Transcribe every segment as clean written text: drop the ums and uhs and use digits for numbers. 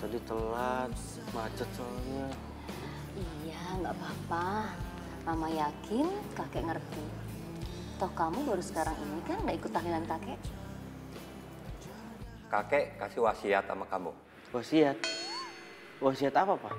Tadi telat, macet soalnya. Iya, nggak apa-apa. Mama yakin kakek ngerti. Toh kamu baru sekarang ini kan nggak ikut tahlilan kakek. Kakek kasih wasiat sama kamu. Wasiat? Wasiat apa, Pak?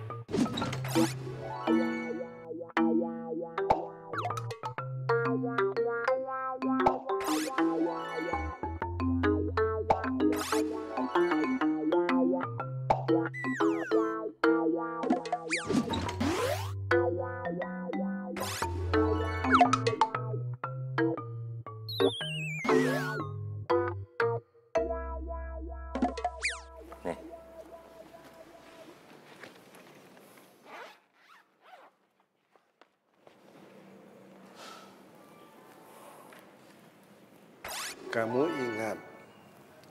Nih. Kamu ingat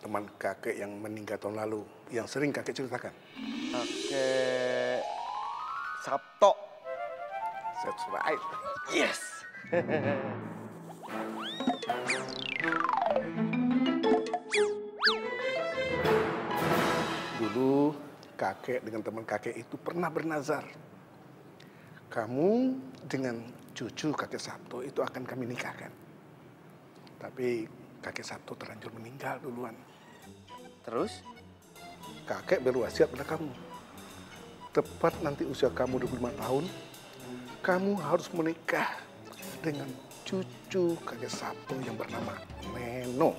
teman kakek yang meninggal tahun lalu, yang sering kakek ceritakan? Kakek Sabto. That's right. Yes. Dulu kakek dengan teman kakek itu pernah bernazar. Kamu dengan cucu kakek Sabto itu akan kami nikahkan. Tapi kakek Sabto terlanjur meninggal duluan. Terus? Kakek berwasiat pada kamu. Tepat nanti usia kamu 25 tahun, kamu harus menikah dengan cucu kakek Sabto yang bernama Neno.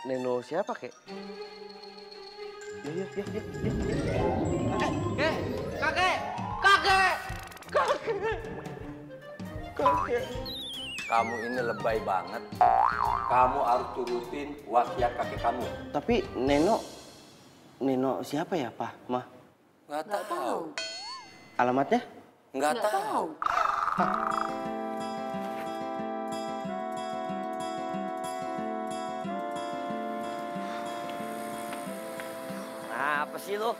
Neno siapa, Kek? Ya. Kakek. Kamu ini lebay banget. Kamu harus turutin wasiat kakek kamu. Tapi Neno siapa ya, Pak, Ma? Nggak tahu. Alamatnya? Nggak tahu. Apa sih lo?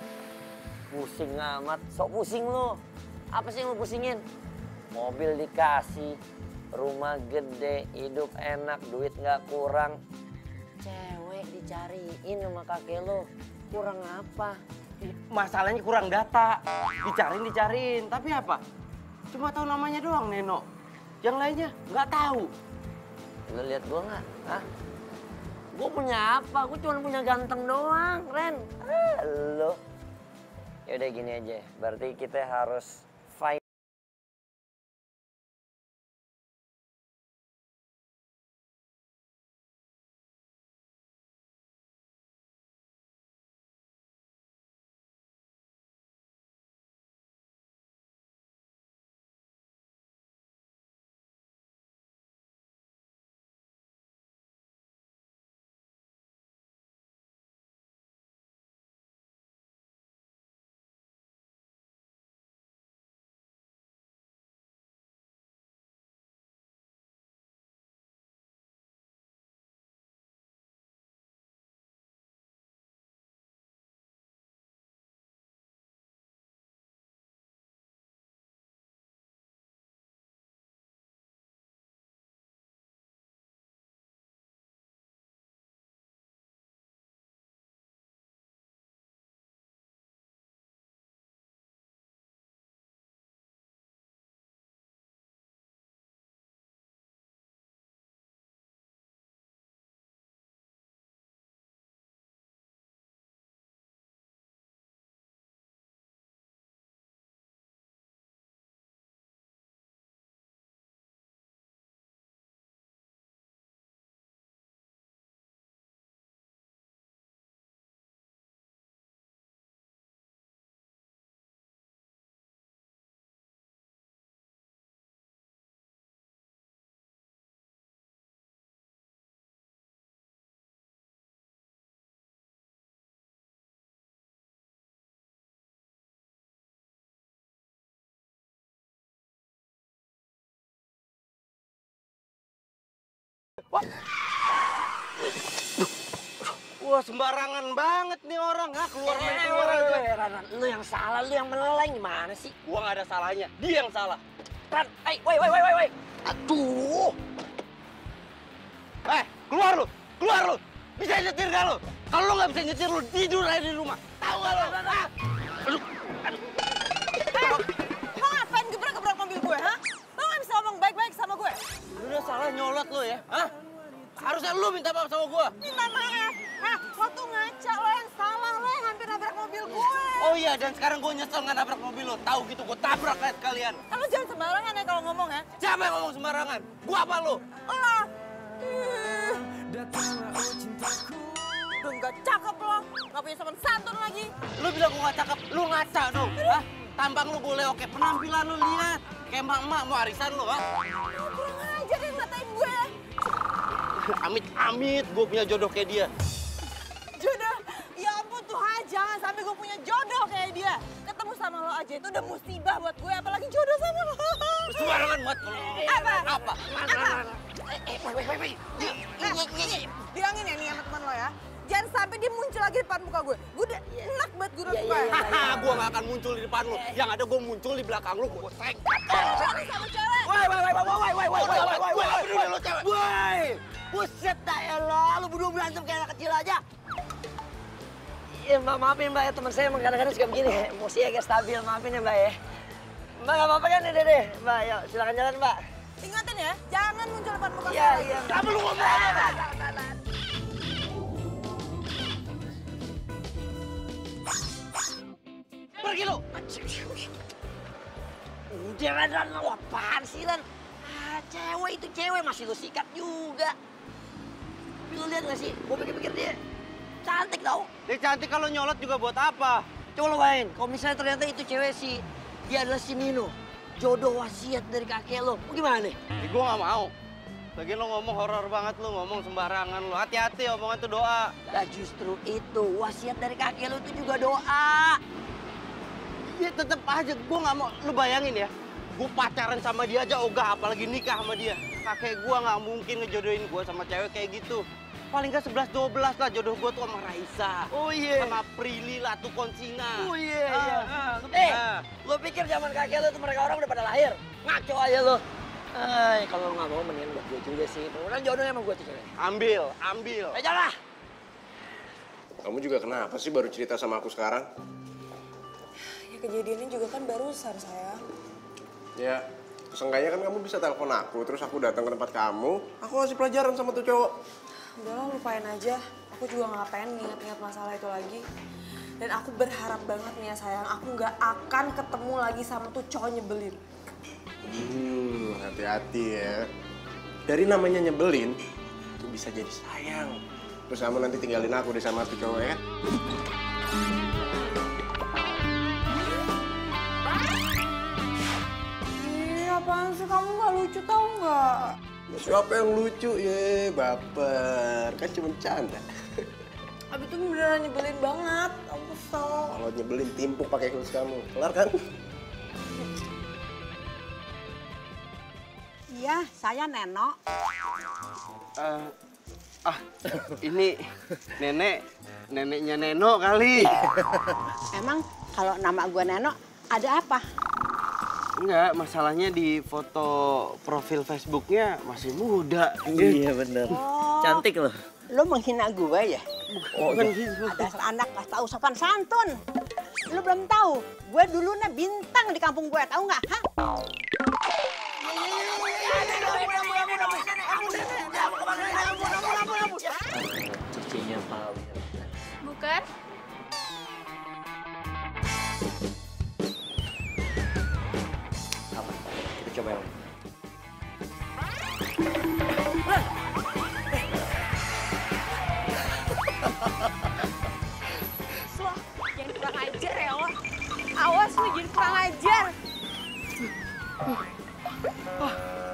Pusing amat, sok pusing lo. Apa sih yang lo pusingin? Mobil dikasih, rumah gede, hidup enak, duit nggak kurang. Cewek dicariin sama kakek lo, kurang apa? Masalahnya kurang data. Dicariin. Tapi apa? Cuma tahu namanya doang, Neno. Yang lainnya nggak tahu. Lo lihat gua nggak? Hah? Gue punya apa? Gue cuma punya ganteng doang, Ren. Lo. Yaudah gini aja, berarti kita harus fight. Wah, sembarangan banget nih orang. Keluar aja. Ranan, lu yang salah, lu yang meleleh gimana sih? Gua nggak ada salahnya. Dia yang salah. Ran, woi. Aduh. Keluar lu. Bisa nyetir gak lu? Kalau lo nggak bisa nyetir, lo tidur aja di rumah. Tahu nggak lo? Aduh. Lo ngapain gebrak-gebrak mobil gue, ha? Lo nggak bisa ngomong baik-baik sama gue? Lu udah salah nyolot lo ya, hah? Harusnya lu minta maaf sama gua. Minta maaf. Hah, lo tuh ngaca, lo yang salah, lo yang hampir nabrak mobil gue. Oh iya, dan sekarang gua nyesel nggak nabrak mobil lo. Tahu gitu, gua tabrak kayak kalian. Lo jangan sembarangan ya kalau ngomong ya. Siapa yang ngomong sembarangan? Gua apa lo? Lo. Udah nggak cakep lo, nggak punya sopan santun lagi. Lu bilang gua nggak cakep, lu ngaca dong, hah? Tampang lu boleh oke, penampilan lu lihat. Kayak emak-emak mau arisan lu, hah? Kurang ajar yang ngatain gue ya. Amit-amit gua punya jodoh kayak dia. Jodoh, ya ampun Tuhan, jangan sampai gue punya jodoh kayak dia. Ketemu sama lo aja itu udah musibah buat gue, apalagi jodoh sama lo. Sembarangan buat lo. Apa? Apa? Bilangin ya nih sama teman lo ya, jangan sampai dia muncul lagi depan muka gue. Gue udah enak banget gue suka. Hahaha, gua nggak akan muncul di depan lu. Yang ada gua muncul di belakang lu, gua sengkat. Jangan sama cewek. Woi, buset dah ya lo, lu berdua berantem kayak anak kecil aja. Iya mbak, maafin mbak ya, teman saya emang kadang-kadang suka begini, emosi agak stabil, maafin ya mbak ya. Mbak gak apa-apa kan ya deh, mbak yuk silakan jalan mbak. Ingatin ya, jangan muncul depan muka Iya, gue. iya. Kamu lu ngomong apa? Pergi lu. Udah Ran, lu apaan sih Ran? Cewek itu cewek masih lu sikat juga. Lu lihat gak sih, gua pikir-pikir dia cantik tau. Dia cantik kalau nyolot juga buat apa? Coba lo bayangin, kalau misalnya ternyata itu cewek sih, dia adalah si Nino. Jodoh wasiat dari kakek lo, gimana nih? Gue nggak mau. Lagi lo ngomong horor banget, lo ngomong sembarangan lo. Hati-hati omongan tuh doa. Nah justru itu, wasiat dari kakek lo itu juga doa. Ya tetep aja, gue nggak mau. Lo bayangin ya, gue pacaran sama dia aja ogah, apalagi nikah sama dia. Kakek gue nggak mungkin ngejodohin gue sama cewek kayak gitu. Paling nggak 11-12 lah jodoh gue tuh sama Raisa. Oh iya. Sama Prilly lah tuh Konsina. Oh iya. Lo pikir zaman kakek lo tuh mereka orang udah pada lahir? Ngaco aja lo. Kalau lo nggak mau mendingan buat gue juga sih. Mudah-mudahan jodohnya sama gue tuh cewek. Ambil. Jangan lah. Kamu juga kenapa sih baru cerita sama aku sekarang? Ya kejadiannya juga kan barusan sayang. Ya, seenggaknya kan kamu bisa telepon aku, terus aku datang ke tempat kamu, aku kasih pelajaran sama tuh cowok. Udahlah lupain aja, aku juga nggak pengen nginget-nginget masalah itu lagi. Dan aku berharap banget nih ya sayang, aku nggak akan ketemu lagi sama tuh cowok nyebelin. Hati-hati ya. Dari namanya nyebelin, itu bisa jadi sayang. Terus kamu nanti tinggalin aku deh sama tuh cowok ya. Ih, apaan sih kamu nggak lucu tau nggak? Siapa yang lucu ya, baper. Kan cuma canda. Abis itu beneran nyebelin banget, aku kesel. Kalau nyebelin timpuk pakai kumis kamu. Kelar kan? Iya, saya Neno. Ini neneknya Neno kali. Emang kalau nama gue Neno, ada apa? Enggak, masalahnya di foto profil Facebooknya masih muda. Iya bener. Cantik loh. Lo menghina gue ya? Bukan gitu. Ada anak gak tahu sopan santun. Lo belum tahu, gue dulunya bintang di kampung gue, tahu nggak? Hah? Cucinya Pak. Bukan? Apa? Kita coba yang lain. Lo, jangan kurang ajar ya lo. Awas lo, jangan kurang ajar.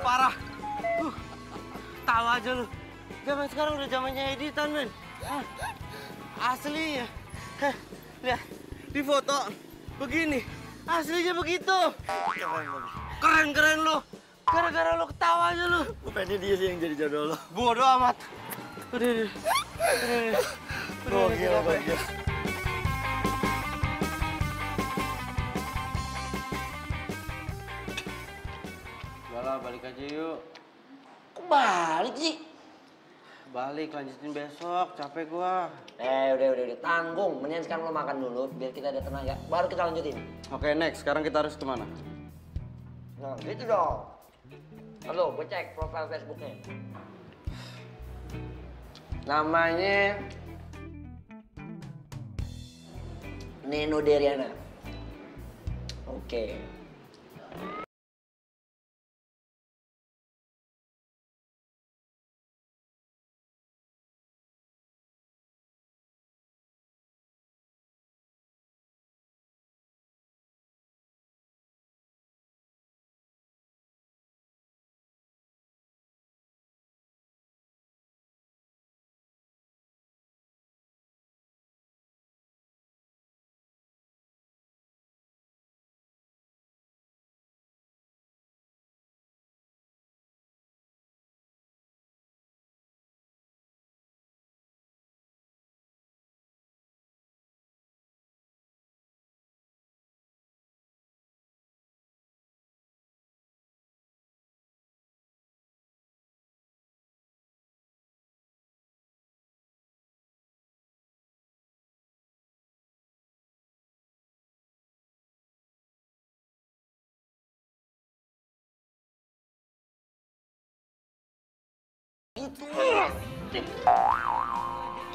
Parah. Tahu aja lu. Zaman sekarang udah zamannya editan, men. Asli ya. Lihat, di foto begini. Aslinya begitu. Keren lu. Gara-gara lu ketawa aja lu. Bukannya dia sih yang jadi jodoh lo. Bodoh amat. Udah. Gokil. Udah lah, balik aja yuk. Kok balik sih? Balik, lanjutin besok. Capek gua. Udah. Tanggung. Mendingan sekarang lo makan dulu biar kita ada tenaga. Baru kita lanjutin. Oke, next. Sekarang kita harus kemana? Nah, gitu dong. Halo, gue cek profil Facebooknya. Namanya Neno Deriana. Oke.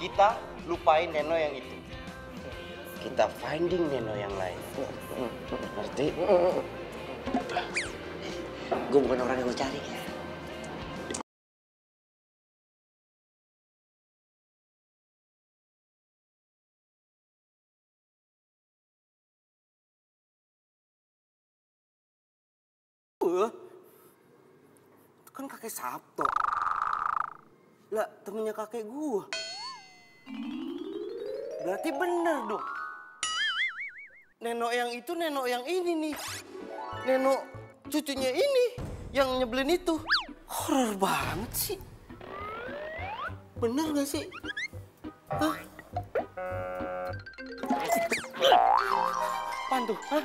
Kita lupain Neno yang itu. Kita finding Neno yang lain. Ngerti? Gue bukan orang yang lo cari. Itu kan kakek Sabto. Lah, temennya kakek gua. Berarti bener dong. Neno yang itu, Neno yang ini nih. Neno cucunya ini yang nyebelin itu. Horor banget sih. Bener gak sih? Hah? Apaan tuh? Hah?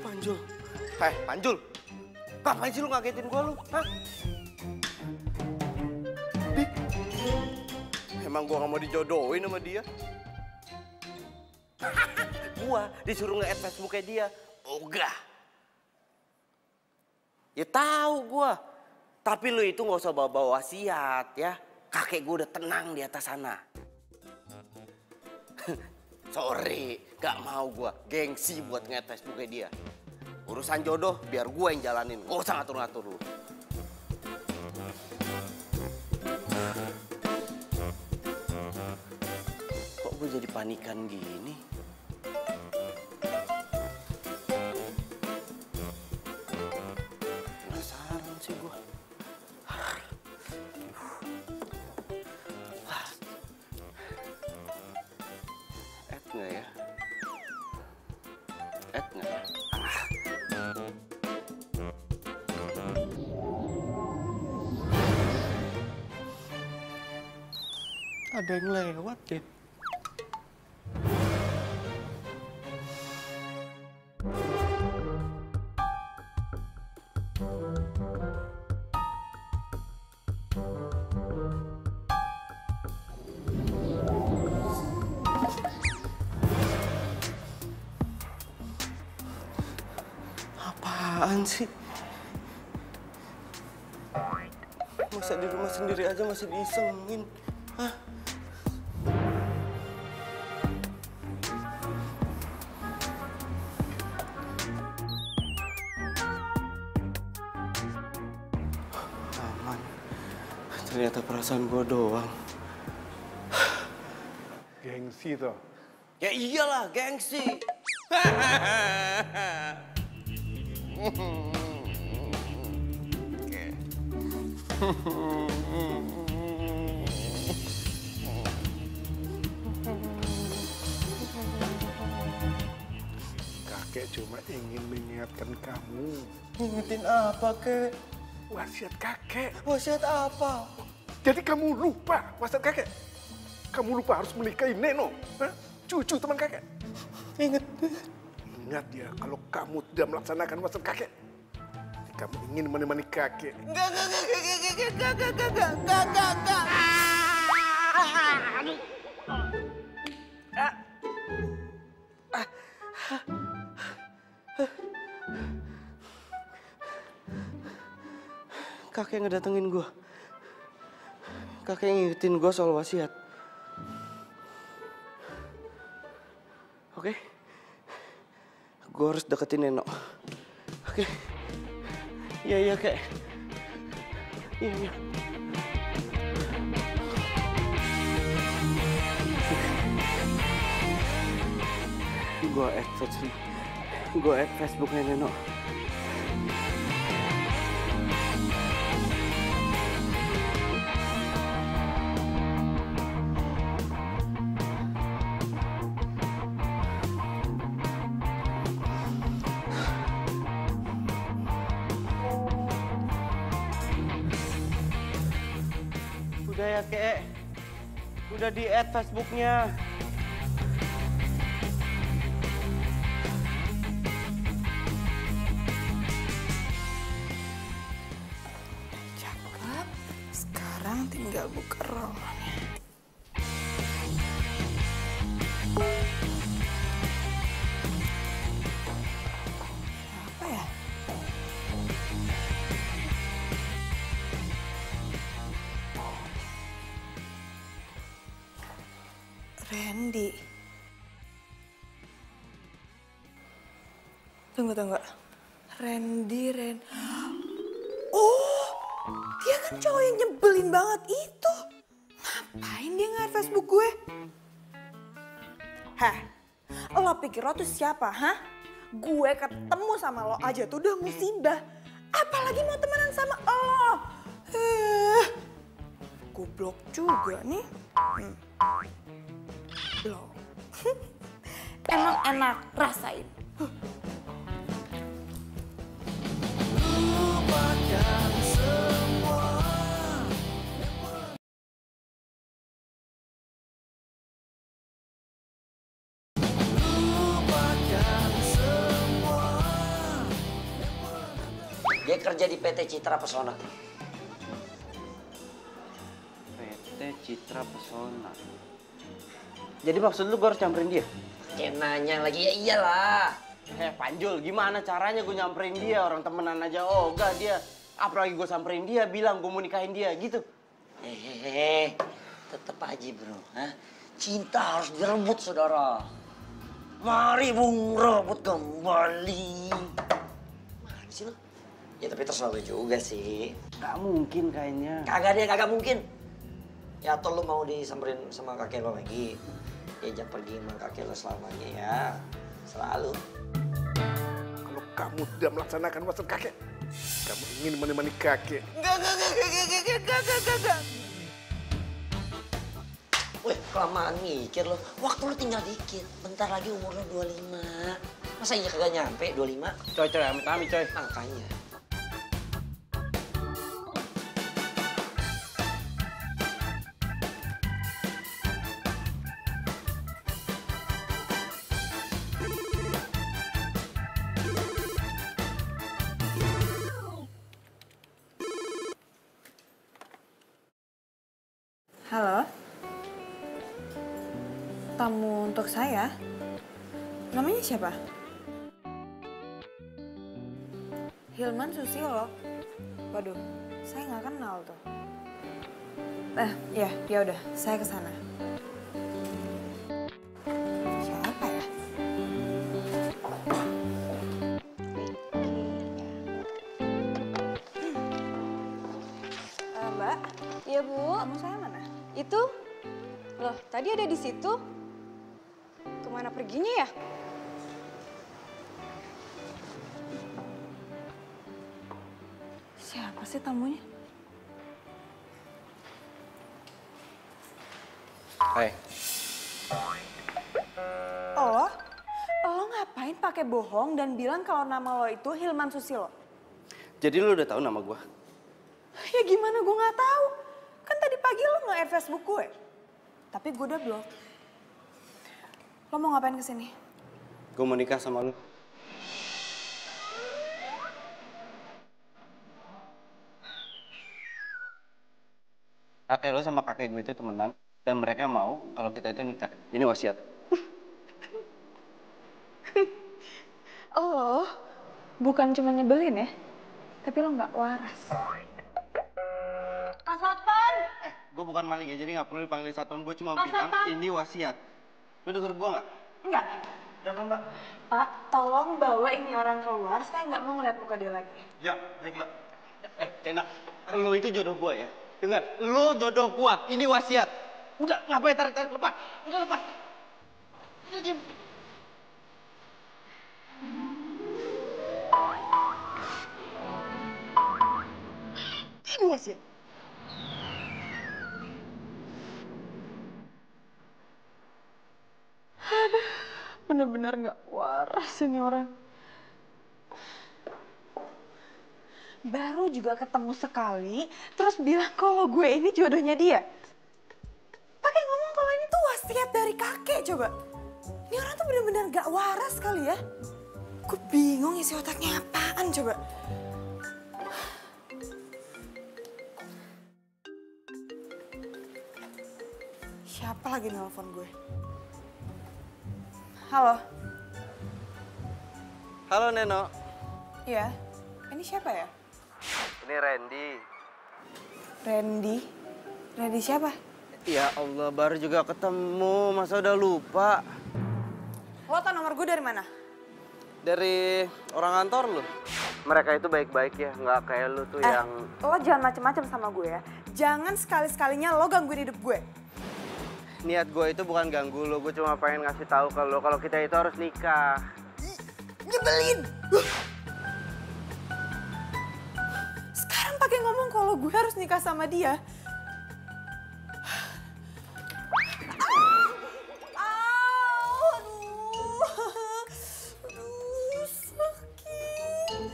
Panjul. Hei, Panjul. Ngapain sih lu ngagetin gua lu? Hah? Dik. Emang gua gak mau dijodohin sama dia? Gua disuruh nge-add Facebooknya dia. Ogah. Ya tahu gua. Tapi lu itu nggak usah bawa-bawa wasiat ya. Kakek gua udah tenang di atas sana. Sorry, gak mau gua. Gengsi buat nge-add Facebooknya dia. Urusan jodoh biar gua yang jalanin. Gak usah ngatur-ngatur lu. Kok gua jadi panikan gini? Penasaran sih gua. Add nggak ya? Add nggak ya? Ada yang lewat deh. Apaan sih? Masa di rumah sendiri aja masih diisengin? Hah? Aman. Ternyata perasaan gua doang. Gengsi toh. Ya iyalah, gengsi. Kakek cuma ingin mengingatkan kamu. Ingetin apa, Kek? Wasiat kakek. Wasiat apa? Jadi kamu lupa wasiat kakek? Kamu lupa harus menikahi Neno, hah? Cucu teman kakek. Ingat. Ingat ya, kalau kamu tidak melaksanakan wasiat kakek, Kamu ingin menemani kakek. Enggak. Aduh. Kakek ngedatengin gue. Kakek ngingetin gue soal wasiat. Oke? Gue harus deketin Neno. Oke? Iya, Kek. Iya. Gue add Facebooknya Neno. Udah ya, Kek. Udah di-add Facebooknya. Cakep. Sekarang tinggal buka romannya. Apa ya? Randy. Tunggu. Randy. Oh, dia kan cowok yang nyebelin banget itu. Ngapain dia nge-add Facebook gue? Hah? Lo pikir lo tuh siapa, hah? Gue ketemu sama lo aja tuh udah musibah. Apalagi mau temenan sama lo. Goblok juga nih. Blok. Emang enak, rasain. Dia kerja di PT Citra Pesona. PT Citra Pesona. Jadi maksud lu gue harus nyamperin dia? Kayak nanya lagi, ya iyalah. Panjul, gimana caranya gue nyamperin dia? Orang temenan aja ogah dia. Apalagi gue samperin dia, bilang gue mau nikahin dia, gitu. Tetep aja bro. Hah? Cinta harus direbut, saudara. Mari Bung rebut kembali. Mana sih lo? Ya tapi terserah lu juga sih. Gak mungkin kayaknya. Kagak mungkin. Ya atau lu mau disamperin sama kakek lo lagi. Diajak pergi sama kakek lo selamanya ya. Selalu. Kalau kamu tidak melaksanakan wasiat kakek, kamu ingin menemani kakek. Enggak. Wih, kelamaan mikir lo. Waktu lo tinggal dikit. Bentar lagi umur lo 25. Masa iya kagak nyampe 25? Coy, amit-amit coy. Makanya. Halo? Tamu untuk saya? Namanya siapa? Hilman Susilo. Waduh, saya nggak kenal tuh. Ya udah, saya kesana. Siapa ya? Mbak? Iya, Bu. Tamu saya mana? Itu? Loh, tadi ada di situ. Kemana perginya ya? Siapa sih tamunya? Hai. Lo ngapain pakai bohong dan bilang kalau nama lo itu Hilman Susilo? Jadi lu udah tahu nama gue? Ya gimana gue nggak tahu? Kan tadi pagi lo nge-add Facebook gue. Tapi gue udah blok. Lo mau ngapain kesini? Gue mau nikah sama lu. kakek lo sama kakek gue itu temenan dan mereka mau kalau kita itu nikah. Ini wasiat. Oh, bukan cuma nyebelin ya, tapi lo nggak waras. Pak Satpan! Gue bukan maling ya, jadi nggak perlu dipanggil satpam. Gue cuma bilang ini wasiat. Lo denger gue nggak? Enggak. Jangan mbak. Pak, tolong bawa ini orang keluar, saya nggak mau ngeliat muka dia lagi. Ya, baik mbak. Cena, lo itu jodoh gue ya. Dengar, lo jodoh gue. Ini wasiat. Udah, ngapain tarik-tarik, lepas. Udah lepas. Udah diem. Ini wasiat. Bener-bener nggak waras ini orang. Baru juga ketemu sekali, terus bilang kalau gue ini jodohnya dia. Pakai ngomong kalau ini tuh wasiat dari kakek coba. Ini orang tuh bener-bener gak waras kali ya. Gue bingung isi otaknya apaan coba. Siapa lagi nelfon gue? Halo? Halo Neno. Iya, ini siapa ya? Ini Randy. Randy? Randy siapa? Ya Allah, baru juga ketemu. Masa udah lupa? Lo tau nomor gue dari mana? Dari orang kantor lu. Mereka itu baik-baik ya, nggak kayak lu tuh yang... Lo jangan macem-macem sama gue ya. Jangan sekali-sekalinya lo gangguin hidup gue. Niat gue itu bukan ganggu lu, gue cuma pengen ngasih tahu ke lu kalau kita itu harus nikah. Nyebelin! Sekarang pakai ngomong kalau gue harus nikah sama dia. Aduh, sakit.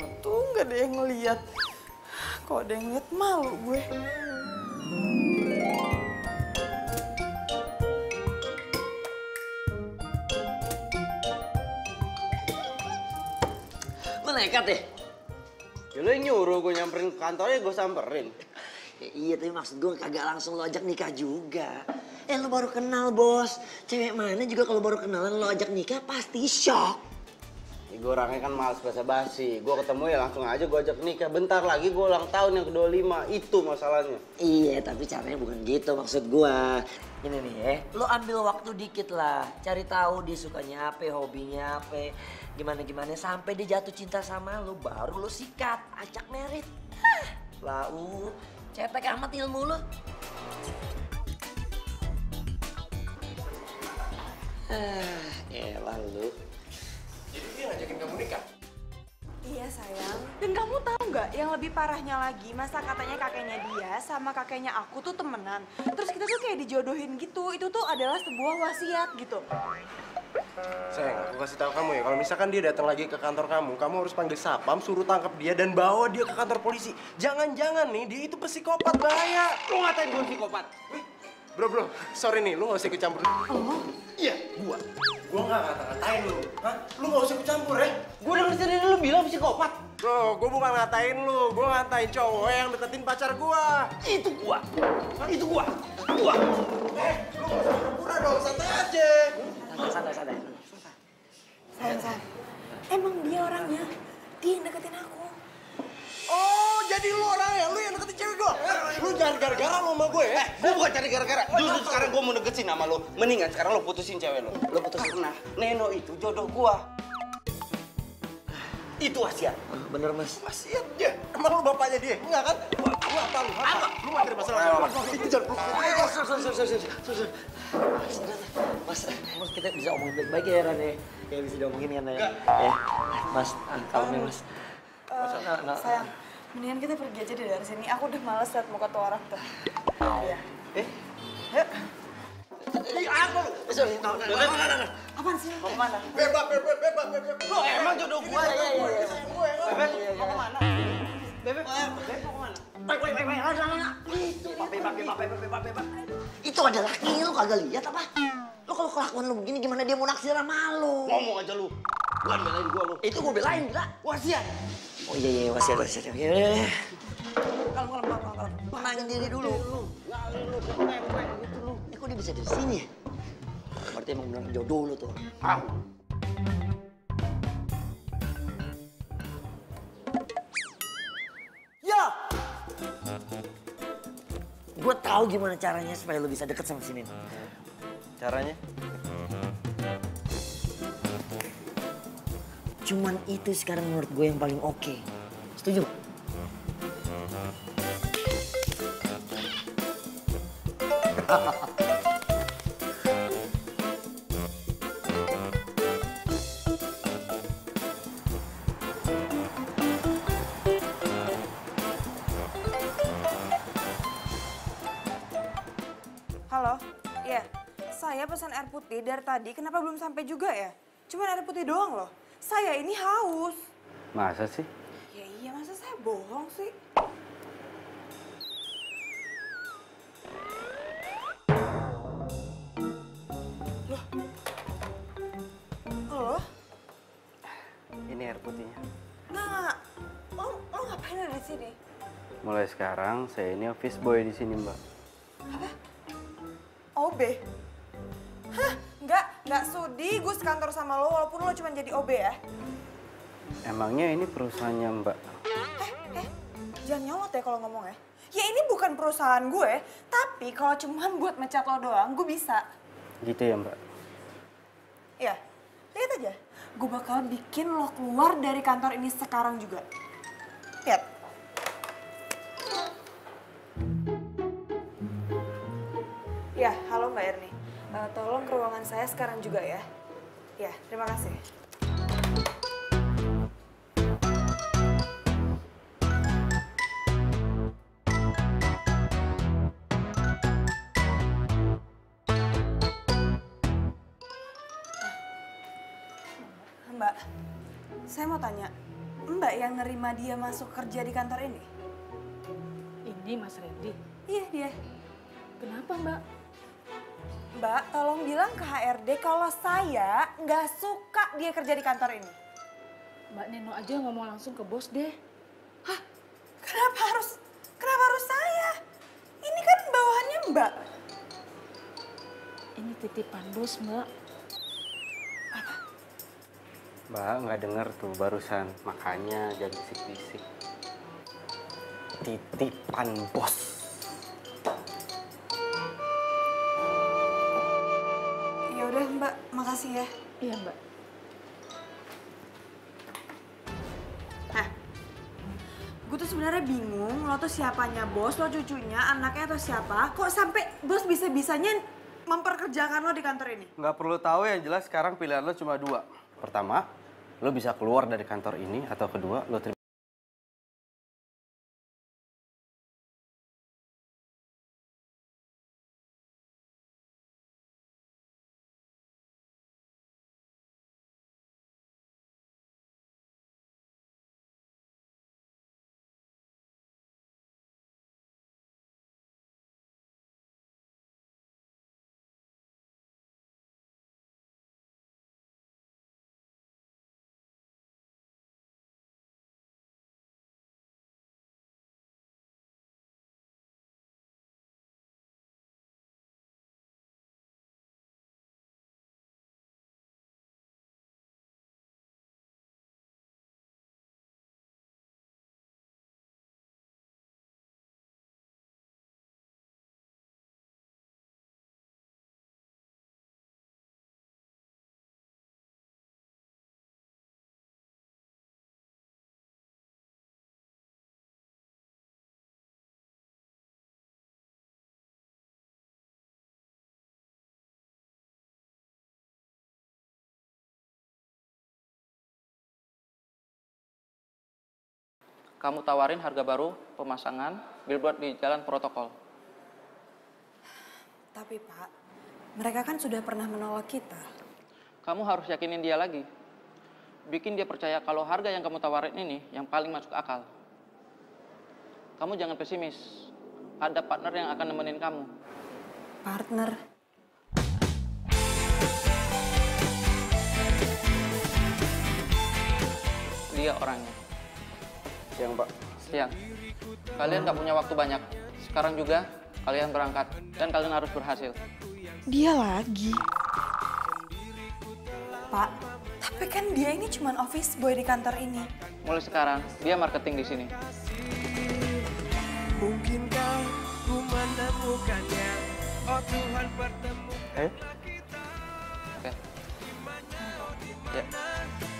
Untung gak ada yang ngeliat. Kalau ada yang ngeliat malu gue. Lu nekat deh. Ya lu yang nyuruh gue nyamperin ke kantornya, gue samperin. Ya, iya, tapi maksud gue kagak langsung lo ajak nikah juga. Lo baru kenal, Bos. Cewek mana juga kalau baru kenalan lo ajak nikah pasti shock. Ya, gue orangnya kan males basa-basi. Gue ketemu ya langsung aja gue ajak nikah. Bentar lagi gue ulang tahun yang ke-25. Itu masalahnya. Iya, tapi caranya bukan gitu maksud gue. Ini nih lo ambil waktu dikit lah. Cari tahu dia sukanya apa, hobinya apa. Gimana-gimana sampai dia jatuh cinta sama lo. Baru lo sikat, ajak merit. Lau, cetek amat ilmu lo. Elah lu. Jadi dia ngajakin kamu nikah? Iya sayang. Dan kamu tahu nggak yang lebih parahnya lagi, masa katanya kakeknya dia sama kakeknya aku tuh temenan. Terus kita tuh kayak dijodohin gitu. Itu tuh adalah sebuah wasiat gitu. Sayang, aku kasih tahu kamu ya, kalau misalkan dia datang lagi ke kantor kamu harus panggil satpam, suruh tangkap dia dan bawa dia ke kantor polisi. Jangan-jangan nih, dia itu psikopat, bahaya. Lu ngatain gue psikopat? Bro, sorry nih, lu gak usah ikut campur. Oh? Iya, gua gak ngata-ngatain lu. Hah? Lu gak usah ikut campur ya? Gue denger sendiri lu bilang psikopat. Bro, gua bukan ngatain lu, gua ngatain cowok yang deketin pacar gua. Itu gua. Itu gua. Gua. Lu gak usah pura-pura dong, santai aja. Santai. Sayang. Emang dia orangnya, dia yang deketin aku. Oh, jadi lu orangnya, lu yang deketin cewek gua. Lu jangan gara-gara lu sama gue ya. Gue bukan cari gara-gara. Justru sekarang gue mau deketin sama lo. Mendingan sekarang lo putusin cewek lo. Lo putusin. Karena Neno itu jodoh gua. Itu wasiat. Bener, Mas. Wasiat dia. Emang lu bapaknya dia? Enggak kan? Lu apa lu? Apa? Lu mau cari masalah sama gua? Itu jangan Sur. Mas, kita bisa omongin baik-baik ya, Ran ya. Kayak bisa diomongin kan ya. Ya, Mas, kalem ya, Mas. Sayang, mendingan kita pergi aja deh dari sini. Aku udah males liat muka tuh orang tuh. Iya. Yuk. Sorry, Apaan sih? Mau kemana? Bebas. Lo emang jodoh gua. Iya. Bebek mau kemana? Bebek mau kemana? Itu ada laki lu kagak lihat apa? Lo kalau kelakuan lu begini gimana dia mau naksir sama lu? Ngomong aja lu. Bukan belain gua lu. Itu gue belain, gila. Wasiat. Oh iya, wasiat. Oke. Kalem. Tenangin diri dulu. Lu kepepek gitu lu. Kok dia bisa dari sini ya? Berarti emang benar jodoh lu tuh. Ah. Ya! Gue tahu gimana caranya supaya lu bisa deket sama si Nino. Caranya? Cuman itu sekarang menurut gue yang paling oke. Setuju gak? Halo, iya. Saya pesan air putih dari tadi, kenapa belum sampai juga ya? Cuman air putih doang loh. Saya ini haus. Masa sih? Ya iya, masa saya bohong sih? Loh? Loh? Ini air putihnya. Nah, lo ngapain ada di sini? Mulai sekarang saya ini office boy di sini, Mbak. Apa? OB? Hah? Nggak sudi gue sekantor sama lo walaupun lo cuma jadi OB ya? Emangnya ini perusahaannya, Mbak? Jangan nyolot ya kalau ngomong ya. Ya ini bukan perusahaan gue, tapi kalau cuma buat mecat lo doang, gue bisa. Gitu ya, Mbak? Ya, lihat aja. Gue bakal bikin lo keluar dari kantor ini sekarang juga. Lihat. Ya, halo Mbak Erni. Tolong ke ruangan saya sekarang juga ya. Ya, terima kasih. Mbak, saya mau tanya, Mbak yang nerima dia masuk kerja di kantor ini? Ini Mas Randy. Iya, dia. Kenapa, Mbak? Mbak, tolong bilang ke HRD kalau saya nggak suka dia kerja di kantor ini. Mbak Neno aja ngomong langsung ke bos deh. Hah? Kenapa harus saya? Ini kan bawahannya Mbak. Ini titipan bos, Mbak. Mbak nggak denger tuh barusan, makanya jangan bisik-bisik. Titipan bos. Ya udah Mbak, makasih ya. Iya, Mbak. Nah, gue tuh sebenarnya bingung, lo tuh siapanya bos, lo cucunya, anaknya atau siapa? Kok sampai bos bisa-bisanya memperkerjakan lo di kantor ini? Nggak perlu tahu, yang jelas sekarang pilihan lo cuma dua. Pertama, lo bisa keluar dari kantor ini, atau kedua, lo terima. Kamu tawarin harga baru, pemasangan, billboard di jalan protokol. Tapi Pak, mereka kan sudah pernah menolak kita. Kamu harus yakinin dia lagi. Bikin dia percaya kalau harga yang kamu tawarin ini yang paling masuk akal. Kamu jangan pesimis. Ada partner yang akan nemenin kamu. Partner? dia orangnya. Siang, Pak. Siang. Kalian nggak punya waktu banyak. Sekarang juga kalian berangkat dan kalian harus berhasil. Dia lagi. Pak, tapi kan dia ini cuma office boy di kantor ini. Mulai sekarang dia marketing di sini. Mungkinkah ku menemukannya? Oh Tuhan pertemukan. Oke. Ya.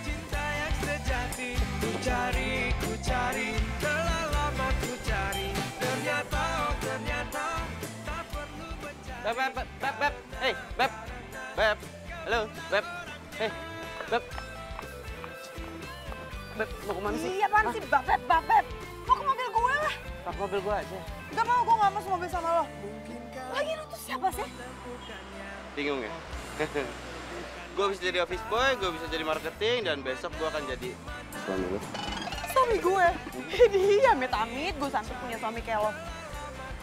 Cinta yang sejati ku cari, telah lama ku cari. Ternyata, oh ternyata tak perlu mencari. Beb. Hey, Beb. Beb. Halo, Beb. Hey, Beb. Beb, mau kemana sih? Iya, apaan sih? Beb. Mau ke mobil gue lah. Pakai mobil gua aja. Gak mau, gue gak mau semobil sama lo. Lagi lu tuh siapa sih? Bingung ya? Gue bisa jadi office boy, gue bisa jadi marketing, dan besok gue akan jadi suami lu. Suami gue? Dia amit-amit, gue sampai punya suami kayak lo.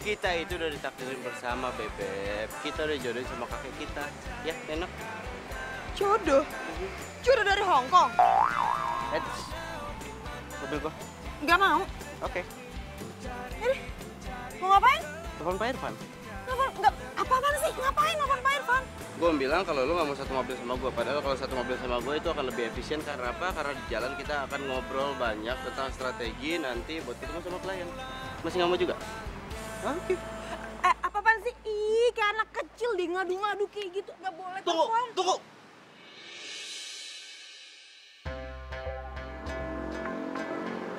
Kita itu udah ditakdirin bersama, Bebek. Kita udah jodohin sama kakek kita. Ya, enak. Jodoh? Jodoh dari Hong Kong? Mobil gua. Gak mau. Oke. Ini, mau ngapain? Telepon Pak Irfan. Apa-apaan sih? Ngapain nelfon Pak Irfan? Gue bilang kalau lu nggak mau satu mobil sama gue. Padahal kalau satu mobil sama gue itu akan lebih efisien. Karena apa? Karena di jalan kita akan ngobrol banyak tentang strategi nanti buat ketemu sama klien. Masih nggak mau juga? Oke. Apa-apaan sih? Ih, kayak anak kecil deh, ngadu-ngadu kayak gitu. Gak boleh telepon. Tunggu.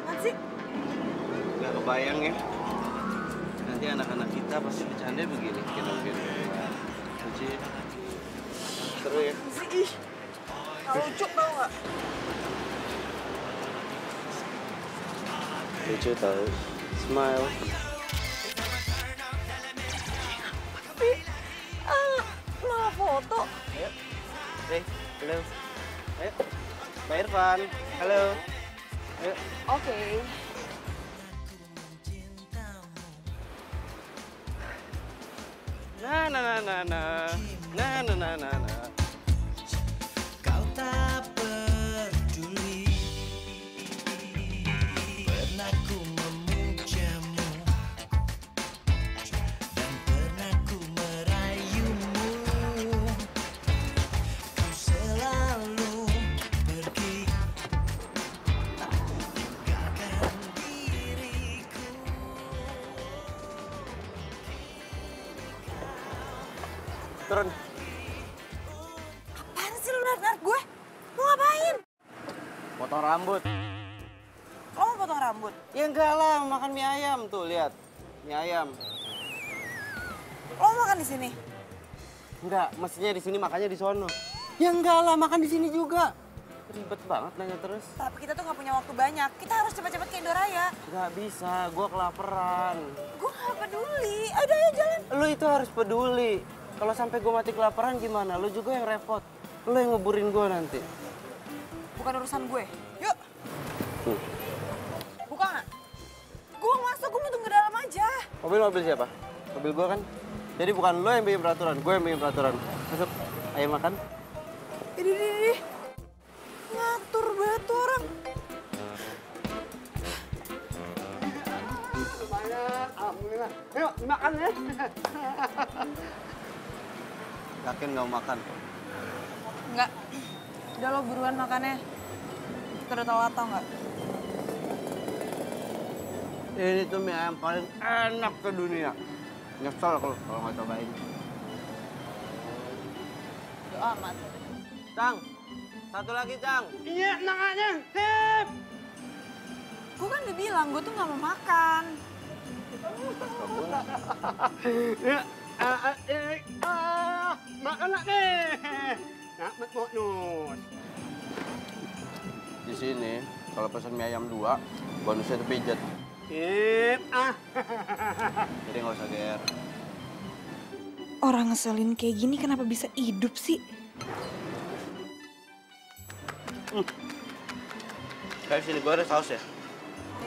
Apaan sih? Gak kebayang ya. Nanti anak-anak kita pasti bercanda begini. Kira-kira. Lucu ya? Seru ya? Ih, gak lucu tau gak? Lucu tau. Smile. Tapi, malah foto. Ayo. Hey, halo. Ayo. Pak Irfan. Halo. Ayo. Oke. Na. Kau tak peduli. Pernah ku memujamu dan pernah ku merayumu. Kau selalu pergi, tinggalkan diriku. Turun. Apaan sih lu narik gue? Mau ngapain? Potong rambut. Lo mau potong rambut? Ya enggak lah, makan mie ayam tuh, lihat. Mie ayam. Lo mau makan di sini? Enggak, mestinya di sini makannya di sono. Ya enggak lah, makan di sini juga. Ribet banget nanya terus. Tapi kita tuh gak punya waktu banyak. Kita harus cepet-cepet ke Indoraya. Nggak bisa, gua kelaparan. Gue gak peduli. Ayo jalan. Lu itu harus peduli. Kalau sampai gua mati kelaparan gimana? Lu juga yang repot. Lu yang nguburin gua nanti. Bukan urusan gue. Yuk. Buka nggak? Gue masuk, gue mau tunggu dalam aja. Mobil siapa? Mobil gua kan. Jadi bukan lo yang bikin peraturan, gue yang bikin peraturan. Masuk, ayo makan. Idih. Ngatur banget tuh orang. Lumayan, alhamdulillah. Ayo, makan ya. Yakin nggak mau makan? Enggak. Udah lo buruan makannya. Kita udah telat tau nggak? Ini tuh mie ayam paling enak ke dunia. Nyesel kalau nggak cobain. Doa amat. Cang, satu lagi Cang. Iya, nanganya. Sip. Gue kan udah bilang, gue tuh nggak mau makan. Ya, makan nak deh. Nak bonus. Di sini kalau pesan mie ayam 2, bonusnya itu pijet. Sip. Jadi nggak usah GR. Orang ngeselin kayak gini kenapa bisa hidup sih? Kayak sini gue ada saus ya?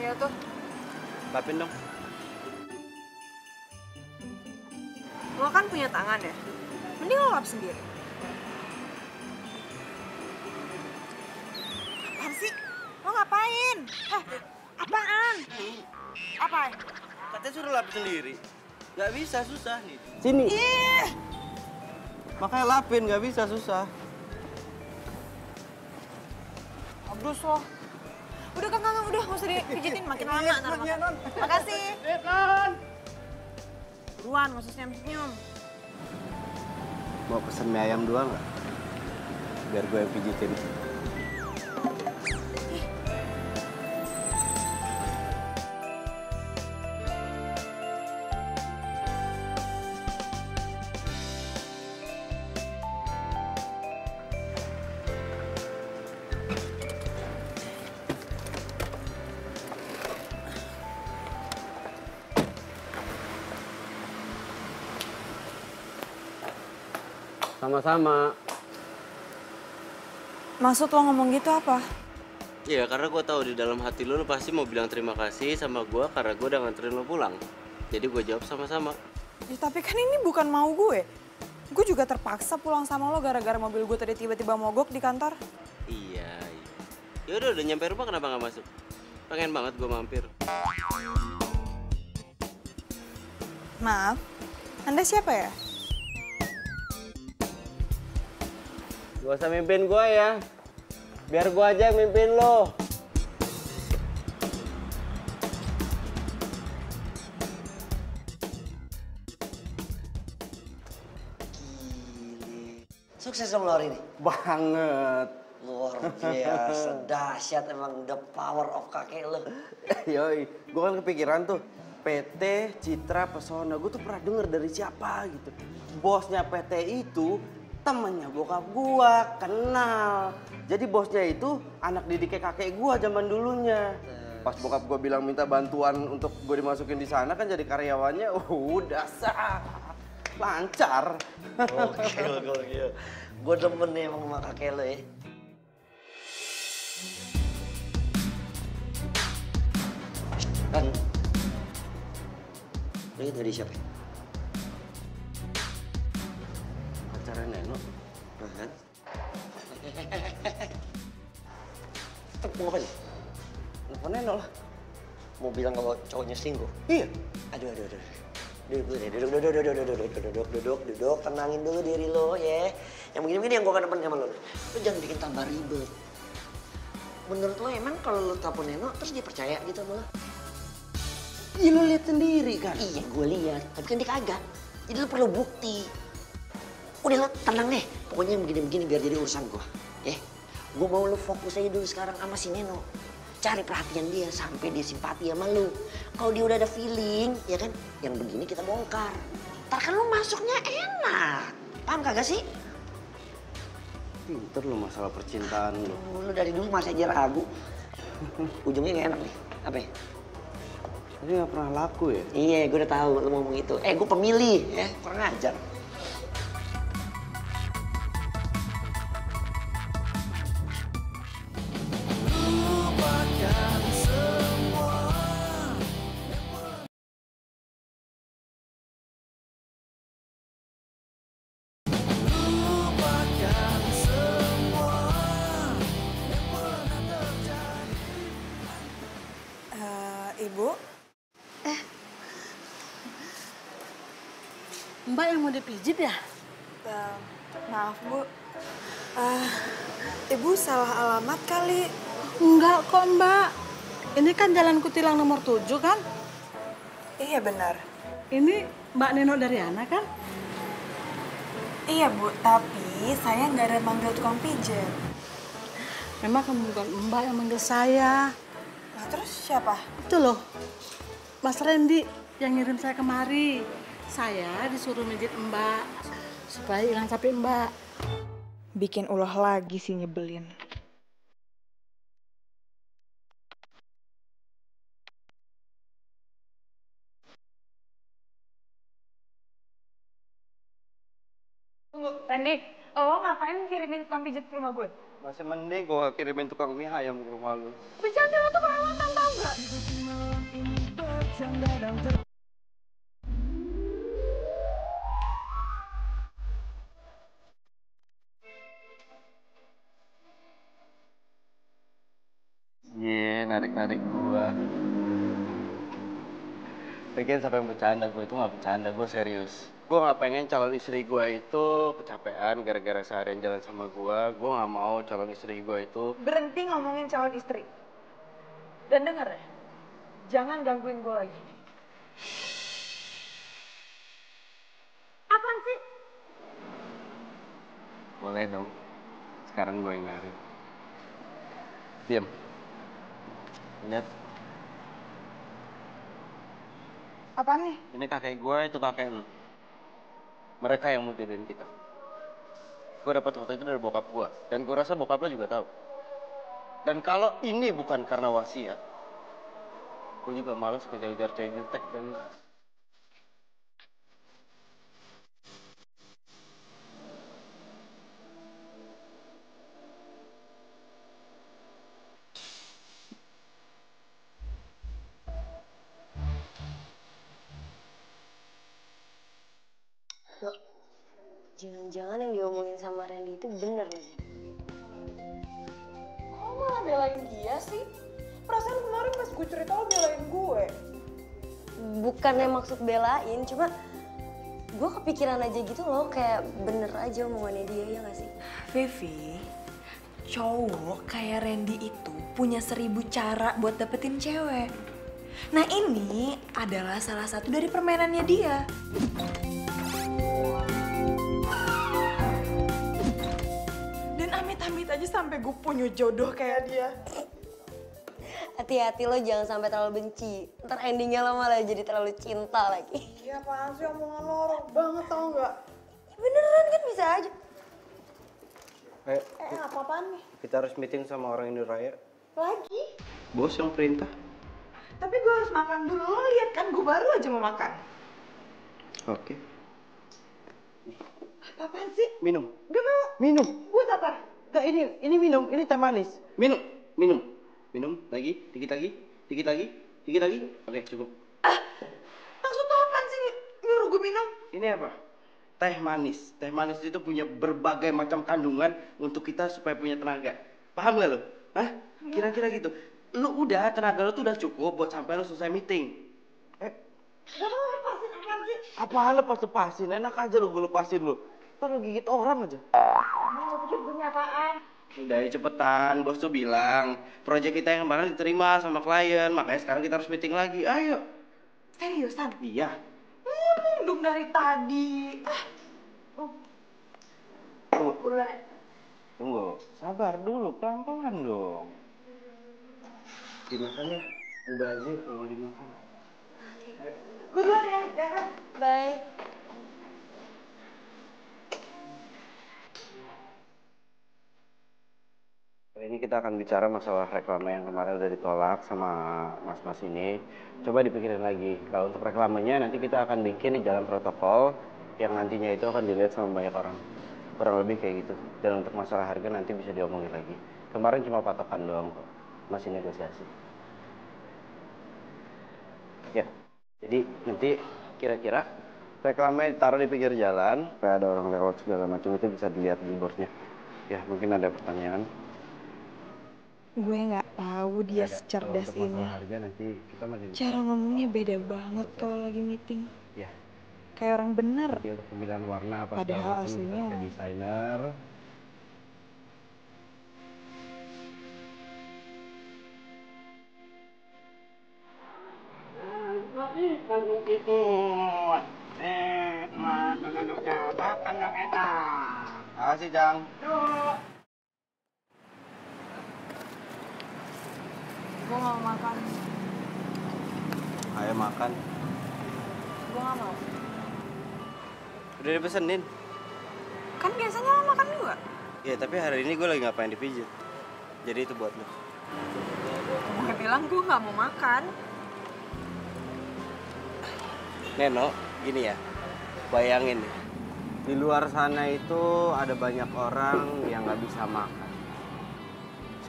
Iya tuh. Lapin dong. Lo kan punya tangan ya? Mending lo lap sendiri. Apaan sih? Lo gak ngapain? Apaan? Apa? Katanya suruh lapin sendiri. Nggak bisa, susah nih. Sini. Ih, Makanya lapin, nggak bisa, susah. abdus loh. Udah Kang, udah nggak usah dipijitin makin lama ntar. Makasih. Buruan, nggak usah senyum-senyum. Mau pesen mie ayam 2 nggak? Biar gue yang pijitin. Sama-sama. Maksud lo ngomong gitu apa? Iya, karena gue tahu di dalam hati lo pasti mau bilang terima kasih sama gue karena gue udah nganterin lo pulang. Jadi gue jawab sama-sama. Ya, tapi kan ini bukan mau gue. Gue juga terpaksa pulang sama lo gara-gara mobil gue tadi tiba-tiba mogok di kantor. Iya. Ya udah nyampe rumah kenapa nggak masuk? Pengen banget gue mampir. Maaf, Anda siapa ya? Gak usah mimpin gue ya. Biar gue aja yang mimpin lo. Sukses dong lo hari ini? Banget. Luar biasa, dahsyat emang the power of kakek lo. Yoi, gue kan kepikiran tuh. PT Citra Pesona, gue tuh pernah denger dari siapa gitu. Bosnya PT itu temennya bokap gue, kenal. Jadi bosnya itu anak didiknya kakek gue zaman dulunya. Pas bokap gue bilang minta bantuan untuk gue dimasukin di sana kan jadi karyawannya, udah sah. Lancar. Gokil. Gue demen nih emang sama kakek lo ya. Kan, lo itu dari siapa? Pacarnya Neno. Nah kan? Mau apa nih? Nelfon Neno lah. Mau bilang kalau cowoknya selingkuh? Iya. Aduh. Duduk, tenangin dulu diri lo ya. Yang begini-begini yang gue kan demen sama lo. Lo jangan bikin tambah ribet. Menurut lo emang kalau lo telepon Neno terus dia percaya gitu sama lo? Iya lo lihat sendiri kan? Iya gue lihat, tapi kan dia kagak. Jadi lo perlu bukti. Udah lo tenang deh, pokoknya yang begini-begini biar jadi urusan gue. Ya, gue mau lo fokus aja dulu sekarang sama si Neno. Cari perhatian dia sampai dia simpati sama lu. Kalau dia udah ada feeling, ya kan? Yang begini kita bongkar. Ntar kan lu masuknya enak. Paham kagak sih? Pinter lo masalah percintaan lo. Lu dari dulu masih aja ragu. Ujungnya gak enak nih. Apa ya? Tapi gak pernah laku ya? Iya, gue udah tahu lu ngomong itu. Gue pemilih, ya. Kurang ajar. Ibu? Mbak yang mau dipijit ya? Maaf, Bu. Ibu salah alamat kali. Enggak kok, Mbak. Ini kan Jalan Kutilang nomor 7 kan? Iya, benar. Ini Mbak Neno dari Ana kan? Iya, Bu. Tapi saya nggak ada manggil tukang pijat. Memang kamu bukan Mbak yang manggil saya. Nah, terus siapa? Itu loh, Mas Randy yang ngirim saya kemari. Saya disuruh mijit Mbak, supaya hilang capek Mbak. Bikin ulah lagi sih nyebelin. Tunggu, Randy. Lo ngapain kirimin tukang pijat ke rumah gue? Masih mending gua kirimin tukang mie ayam ke rumah lu. Bercanda lo tuh kelewatan tau gak? Iya, Lagian sampai bercanda, gue itu nggak bercanda, gue serius. Gue nggak pengen calon istri gue itu kecapean gara-gara seharian jalan sama gue. Gue nggak mau calon istri gue itu. Berhenti ngomongin calon istri. Dan denger ya, jangan gangguin gue lagi. Apaan sih? Boleh dong. Sekarang gue yang narik. Diam. Lihat. Apaan nih? Ini kakek gue, itu kakek lu. Mereka yang mutirin kita. Gue dapat foto itu dari bokap gue. Dan gue rasa bokap lo juga tahu. Dan kalau ini bukan karena wasiat, gue juga males kejar-kejar cewek jutek dan... Dok, jangan-jangan yang diomongin sama Randy itu bener lagi. Kok malah belain dia sih? Perasaan kemarin pas gue cerita lo belain gue. Bukannya maksud belain, cuma gue kepikiran aja gitu loh, kayak bener aja omongannya dia, ya gak sih? Vivi, cowok kayak Randy itu punya 1000 cara buat dapetin cewek. Nah ini adalah salah satu dari permainannya dia. Dan amit-amit aja sampai gue punya jodoh kayak dia. Hati-hati lo jangan sampai terlalu benci. Ntar endingnya lo malah jadi terlalu cinta lagi. Iya apaan sih omongan lo orok banget tau gak? Ya beneran kan bisa aja. Apa-apaan nih? Kita harus meeting sama orang Indoraya. Lagi? Bos yang perintah. Tapi gue harus makan dulu, lo lihat kan gue baru aja mau makan. Oke. Apaan sih? Minum. Gak mau. Minum. Buat apa? Gak, ini minum, ini teh manis. Minum, minum. Minum, lagi, dikit lagi, dikit lagi, dikit lagi. Oke, cukup. Maksud lo apaan sih nyuruh gue minum? Ini apa? Teh manis. Teh manis itu punya berbagai macam kandungan untuk kita supaya punya tenaga. Paham gak lo? Hah? Kira-kira gitu. Lu udah, tenaga lu tuh udah cukup buat sampai lu selesai meeting. Gak mau lepasin apaan sih? Apaan lepasin? Enak aja lu gue lepasin lu. Ntar lu gigit orang aja. Mau bikin punya apaan? Udah cepetan, bos tuh bilang proyek kita yang kemarin diterima sama klien, makanya sekarang kita harus meeting lagi. Ayo. Seriusan? Iya. Ngomong dong dari tadi. Tunggu. Tunggu, sabar dulu, pelan-pelan dong. Dimakan ya, udah aja kalau dimakan. Gue duluan ya, jangan. Bye. Kali ini kita akan bicara masalah reklame yang kemarin udah ditolak sama mas-mas ini. Coba dipikirin lagi. Kalau untuk reklamenya nanti kita akan bikin di jalan protokol yang nantinya itu akan dilihat sama banyak orang. Kurang lebih kayak gitu. Dan untuk masalah harga nanti bisa diomongin lagi. Kemarin cuma patokan doang kok. Masih negosiasi. Ya, jadi nanti kira-kira reklame ditaruh di pinggir jalan. Supaya ada orang lewat segala macam itu bisa dilihat di billboardnya. Ya, mungkin ada pertanyaan. Gue nggak tahu dia secerdas ini. Harga nanti kita masih Cara ngomongnya beda banget kalau lagi meeting. Ya. Kayak orang bener. Nanti untuk pemilihan warna apa Padahal aslinya. Desainer. Makasih, Jang. Gue nggak mau makan. Ayo makan. Gue nggak mau. Udah dipesenin. Kan biasanya lo makan juga. Ya, tapi hari ini gue lagi nggak pengen dipijit. Jadi itu buat lo. Gue bilang gue nggak mau makan. Neno, gini ya. Bayangin nih. Di luar sana itu ada banyak orang yang nggak bisa makan.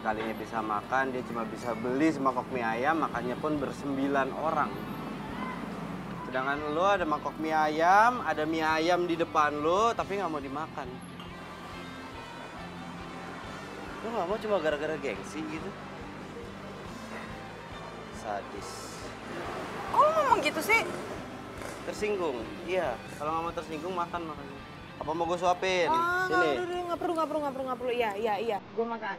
Sekalinya bisa makan, dia cuma bisa beli semangkok mie ayam, makannya pun ber9 orang. Sedangkan lo ada mangkok mie ayam, ada mie ayam di depan lo, tapi nggak mau dimakan. Lo nggak mau cuma gara-gara gengsi gitu? Sadis. Kok lo ngomong gitu gitu sih? Tersinggung? Iya. Kalau nggak mau tersinggung makan makanya. Apa mau gue suapin? Sini. Nggak perlu. Iya. Gue makan.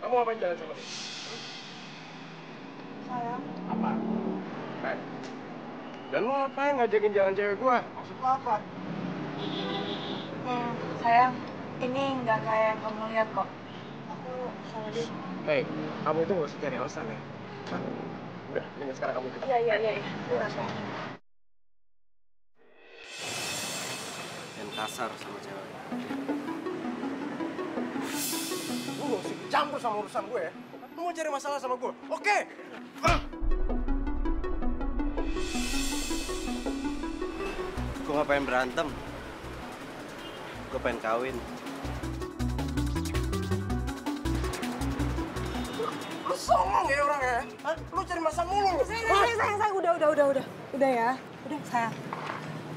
Kamu ngapain jalan sama dia? Sayang. Apa? Dan lo ngapain ngajakin jalan cewek gua? Maksud lo apa? Sayang, ini nggak kayak yang kamu lihat kok. Aku sama dia. Hei, kamu itu nggak usah cari alasan ya. Hah? Udah, mendingan sekarang kamu ikut. Iya. Udah, sayang. Dan kasar sama cewek. Lu nggak usah campur sama urusan gue ya. Lu mau cari masalah sama gue? Oke. Gue nggak pengen berantem. Gue pengen kawin. Lu songong ya orangnya. Hah? Lu cari masalah mulu lu. Sayang, udah ya. Udah, sayang.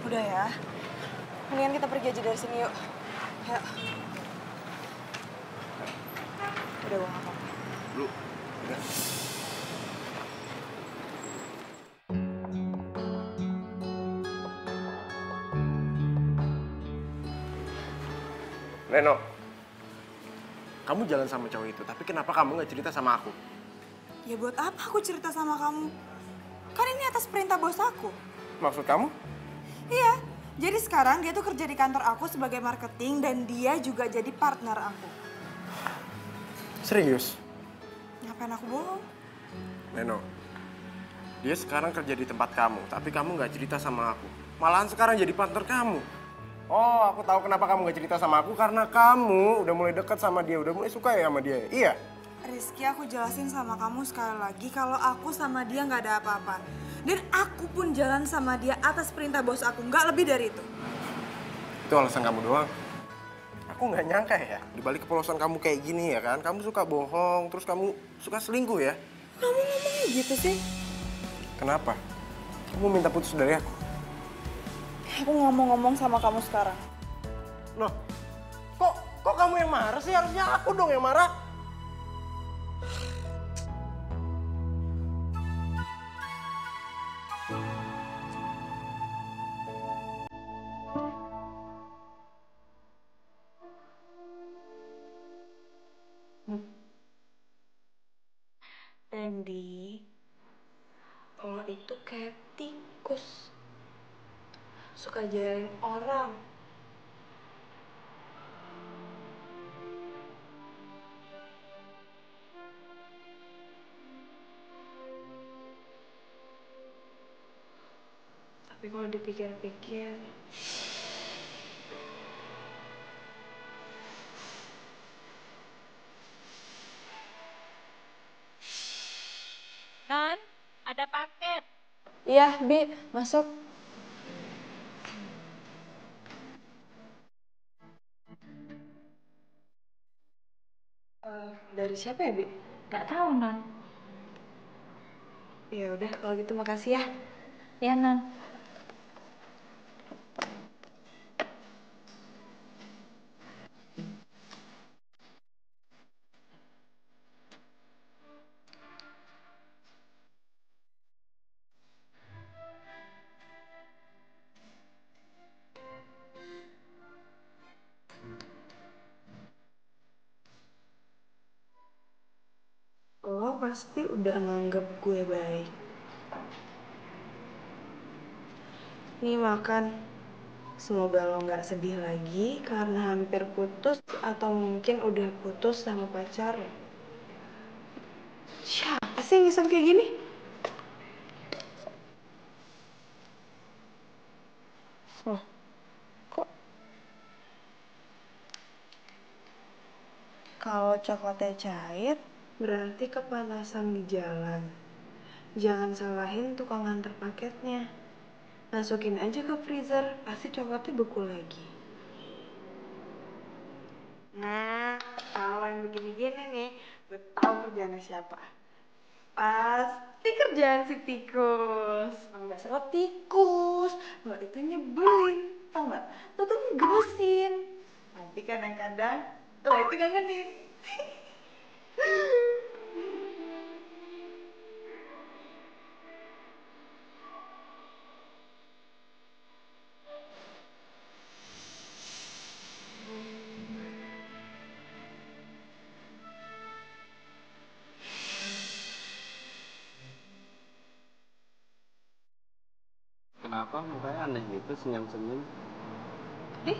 Udah ya. Mendingan kita pergi aja dari sini yuk. Ayo. Udah, gue nggak apa-apa. Lu, udah. Reno, kamu jalan sama cowok itu, tapi kenapa kamu nggak cerita sama aku? Ya buat apa aku cerita sama kamu? Kan ini atas perintah bos aku. Maksud kamu? Iya, jadi sekarang dia tuh kerja di kantor aku sebagai marketing dan dia juga jadi partner aku. Serius? Ngapain aku bohong? Reno, dia sekarang kerja di tempat kamu, tapi kamu nggak cerita sama aku. Malahan sekarang jadi partner kamu. Oh, aku tahu kenapa kamu nggak cerita sama aku, karena kamu udah mulai dekat sama dia, udah mulai suka ya sama dia. Iya? Rizky, aku jelasin sama kamu sekali lagi kalau aku sama dia nggak ada apa-apa. Dan aku pun jalan sama dia atas perintah bos aku, nggak lebih dari itu. Itu alasan kamu doang. Aku nggak nyangka ya, di balik kepolosan kamu kayak gini ya kan. Kamu suka bohong, terus kamu suka selingkuh ya. Kamu ngomongnya gitu sih? Kenapa? Kamu minta putus dari aku? Aku ngomong-ngomong sama kamu sekarang. Loh, kok kamu yang marah sih? Harusnya aku dong yang marah. Randy, lo itu kayak tikus. Suka jailin orang. Tapi kalau dipikir-pikir, Non, ada paket. iya, Bi, masuk. Dari siapa ya, Bi? Gak tahu, Non. Ya udah, kalau gitu makasih ya. Ya, Non. Lo pasti udah nganggep gue baik. Nih makan. Semoga lo nggak sedih lagi karena hampir putus atau mungkin udah putus sama pacar lo. Siapa sih yang ngisap kayak gini? Oh, kok Kalau coklatnya cair, berarti kepanasan di jalan. Jangan salahin tukang antar paketnya. Masukin aja ke freezer, pasti coklatnya beku lagi. Nah, kalau yang begini-gini nih, gue tau kerjaannya siapa. Pasti kerjaan si tikus. Emang dasar lo tikus. Lo itu nyebelin, tau gak? Lo tuh ngegemesin. Nanti kadang-kadang lo itu ngangenin. Kenapa mukanya aneh gitu, senyum-senyum? Ih,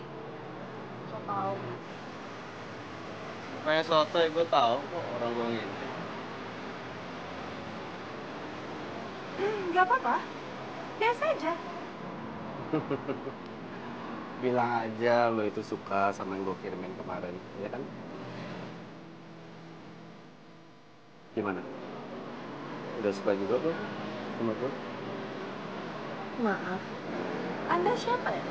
so tau. Kayak sotoy, gue tahu kok orang gue gitu. Gak apa-apa. Biasa aja. Bilang aja lo itu suka sama yang gue kirimin kemarin, ya kan? Gimana? Udah suka juga lo sama gue? Maaf, Anda siapa ya?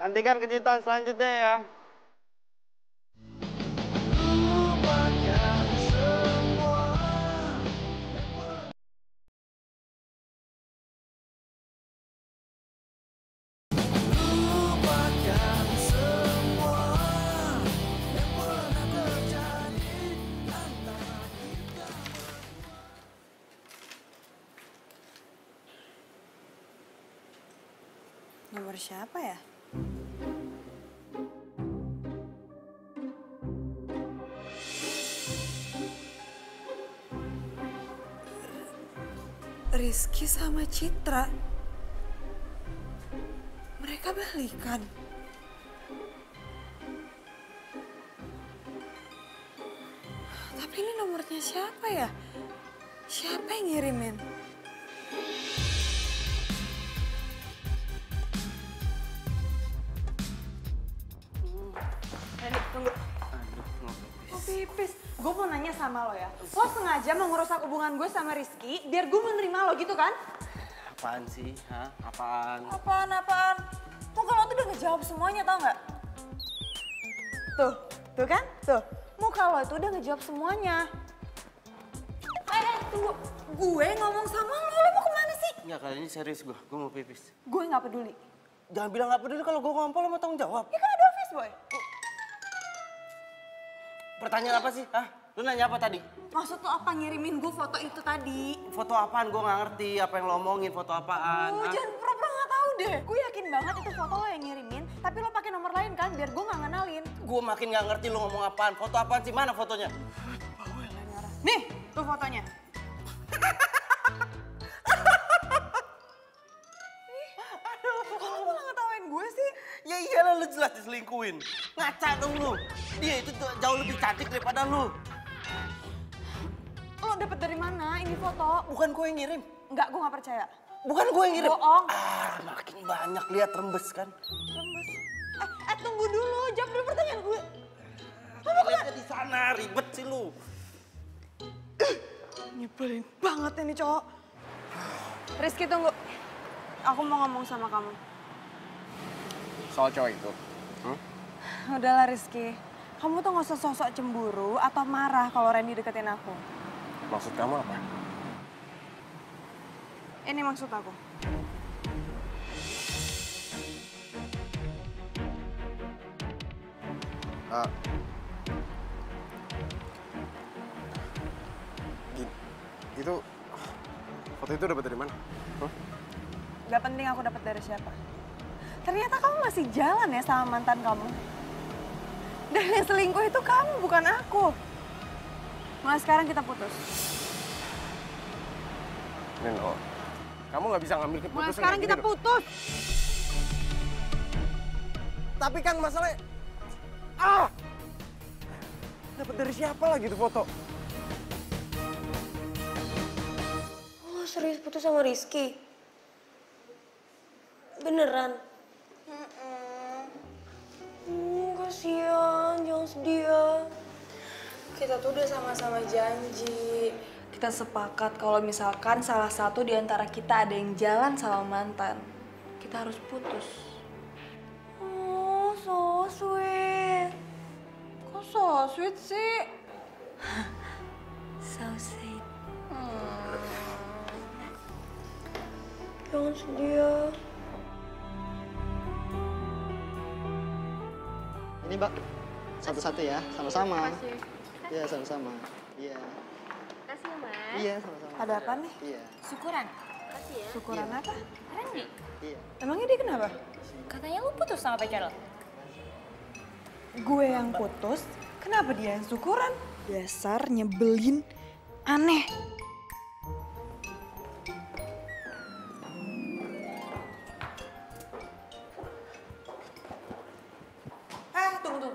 Nantikan kejutan selanjutnya ya. Nomor siapa ya? Rizky sama Citra. Mereka balikan. Tapi ini nomornya siapa ya? Siapa yang ngirimin? Tunggu. Oh pipis. Gue mau nanya sama lo ya. Lo sengaja mau ngerusak hubungan gue sama Rizky biar gue menerima lo gitu kan? Apaan sih? Hah? Apaan? Apaan? Muka lo tuh udah ngejawab semuanya tau gak? Tuh kan? Tuh. Muka lo tuh udah ngejawab semuanya. Tunggu. Gue ngomong sama lo mau kemana sih? Enggak, kali ini serius gue mau pipis. Gue gak peduli. Jangan bilang gak peduli kalau gue ngompol lo mau tanggung jawab. Ya kan ada office boy. Pertanyaan apa sih? Hah? Lu nanya apa tadi? Maksud lo apa ngirimin gue foto itu tadi? Foto apaan? Gue gak ngerti apa yang lo omongin, foto apaan. Oh, jangan pura-pura gak tahu deh. Gue yakin banget itu foto lo yang ngirimin, tapi lo pakai nomor lain kan biar gue gak ngenalin. Gue makin gak ngerti lo ngomong apaan. Foto apaan sih? Mana fotonya? Nih, tuh fotonya. Kok lo malah ngetawain gue sih? Ya iyalah, lu jelas diselingkuhin. Ngaca dong lu. Dia itu jauh lebih cantik daripada lu. Lo dapet dari mana ini foto? Bukan gue yang ngirim. Enggak, gue gak percaya. Bukan gue yang ngirim. Bohong. Makin banyak lihat rembes kan. Rembes. Tunggu dulu, jawab dulu pertanyaan gue. Lihatnya di sana, ribet sih lu. Nyebelin banget ini cowok. Rizky tunggu. Aku mau ngomong sama kamu. Soal cowok itu? Udahlah Rizky. Kamu tuh gak usah sosok cemburu atau marah kalau Randy deketin aku. Maksud kamu apa? Ini maksud aku. Itu foto itu dapat dari mana? Gak penting aku dapat dari siapa. Ternyata kamu masih jalan ya sama mantan kamu. Dan yang selingkuh itu kamu, bukan aku. Mulai sekarang kita putus. Nino, kamu nggak bisa ngambil keputusan. Mulai sekarang kita putus. Tapi kan masalahnya... Dapat dari siapa lagi tuh foto? Lo serius putus sama Rizky? Beneran? Kasihan, jangan sedih ya. Kita tuh udah sama-sama janji. Kita sepakat kalau misalkan salah satu di antara kita ada yang jalan sama mantan, kita harus putus. Oh, so sweet. Kok so sweet sih? So sweet. Jangan sedih ya. Ini Mbak, satu-satu ya, sama-sama. Iya, sama-sama. Iya. Kasih ya, Mas. Iya, sama-sama. Ada apa nih? Iya. Syukuran. Kasih ya. Syukuran apa? Randy. Iya. Emangnya dia kenapa? Katanya lu putus sama pacar lo. Gue yang putus, kenapa dia yang syukuran? Dasar nyebelin, aneh. Tunggu.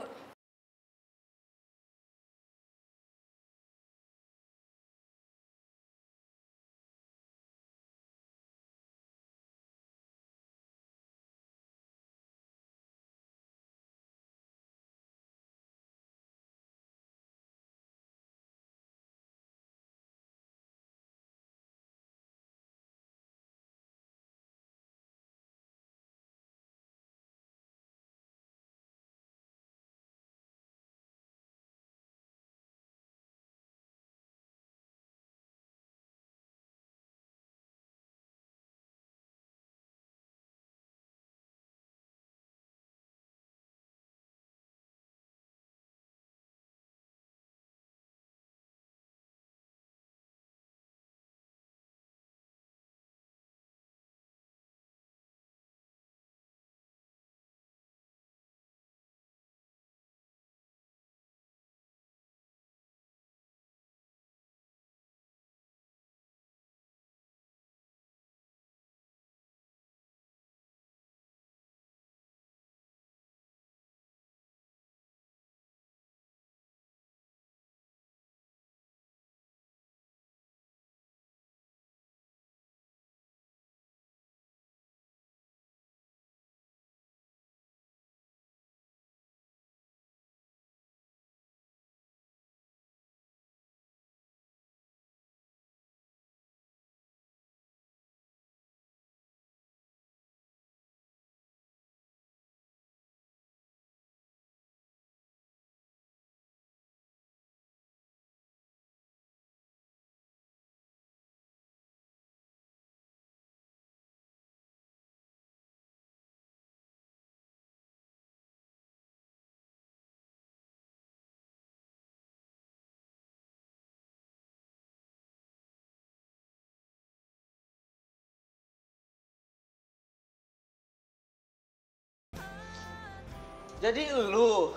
Jadi lu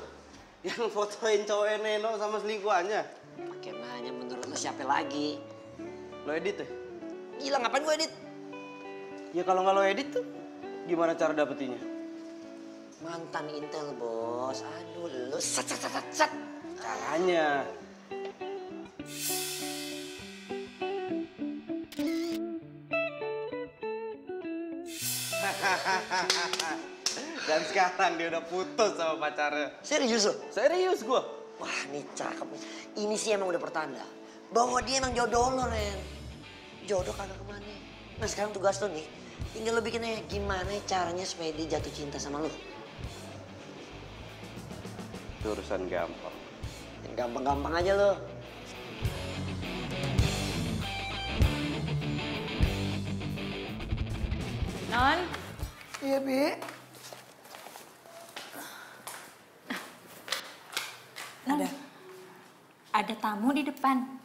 yang fotoin cowok Neno sama selingkuhannya? Pakai nanya menurut lo siapa lagi? Lo edit ya? Gila ngapain gue edit? Ya kalau nggak lo edit tuh gimana cara dapetinnya? Mantan Intel bos. Aduh lo sat. Caranya. Dan sekarang dia udah putus sama pacarnya. Serius lo? Serius gua. Wah ini cakep nih. Ini sih emang udah pertanda bahwa dia emang jodoh lo, Ren. Jodoh kagak kemana. Nah sekarang tugas lo nih, tinggal lo bikinnya gimana caranya supaya dia jatuh cinta sama lo. Itu urusan gampang. Yang gampang-gampang aja lo. Non. Iya, Bi. Ada tamu di depan.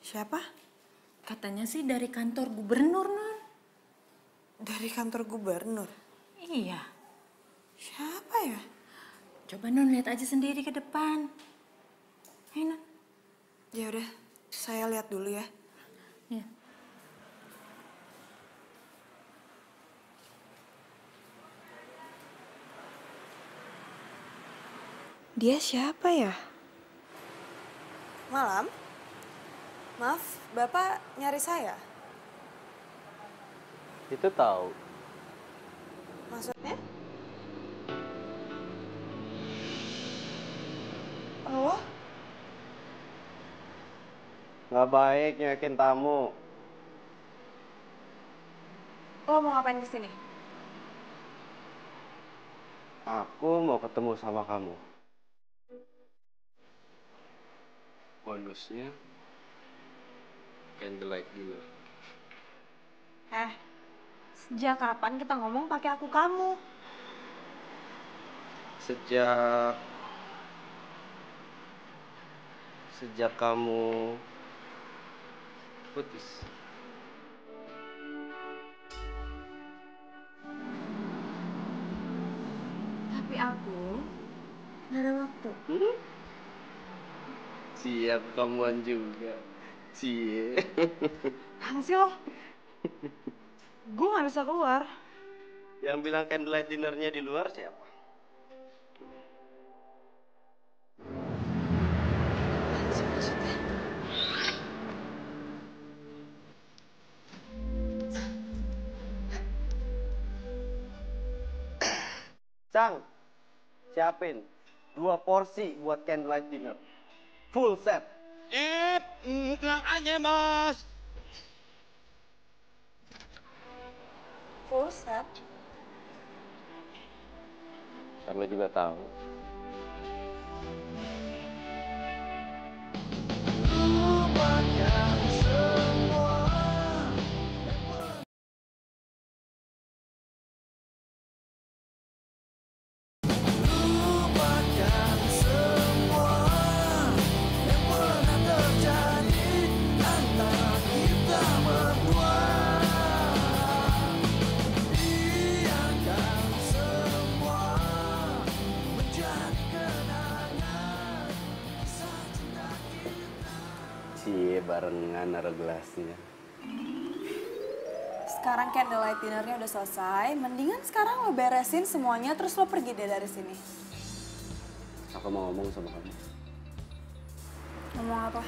Siapa? Katanya sih dari kantor gubernur, Non. Dari kantor gubernur? Iya. Siapa ya? Coba Non lihat aja sendiri ke depan. Ayo, Non. Ya udah, saya lihat dulu ya. Iya. Dia siapa ya? Malam? Maaf, Bapak nyari saya? Itu tahu. Maksudnya? Oh? Nggak baik nyekin tamu. Lo mau ngapain di sini? Aku mau ketemu sama kamu. Bonusnya candlelight dinner. Sejak kapan kita ngomong pakai aku kamu? Sejak kamu putus. Tapi aku nggak ada waktu. Siap kamuan juga. Cie. Hasil, gue nggak bisa keluar. Yang bilang candlelight dinnernya di luar siapa? Cang, siapin 2 porsi buat candlelight dinner. Full set. Tenang aja, Bos. Full set. Kamu juga tahu. Lupakan semua. Lupakan semua yang pernah terjadi antara kita berdua. Biarkan semua menjadi kenangan kisah cinta kita. Cie, barengan naruh gelasnya. Sekarang candlelight dinnernya udah selesai. Mendingan sekarang lo beresin semuanya terus lo pergi deh dari sini. Aku mau ngomong sama kamu. Ngomong apa?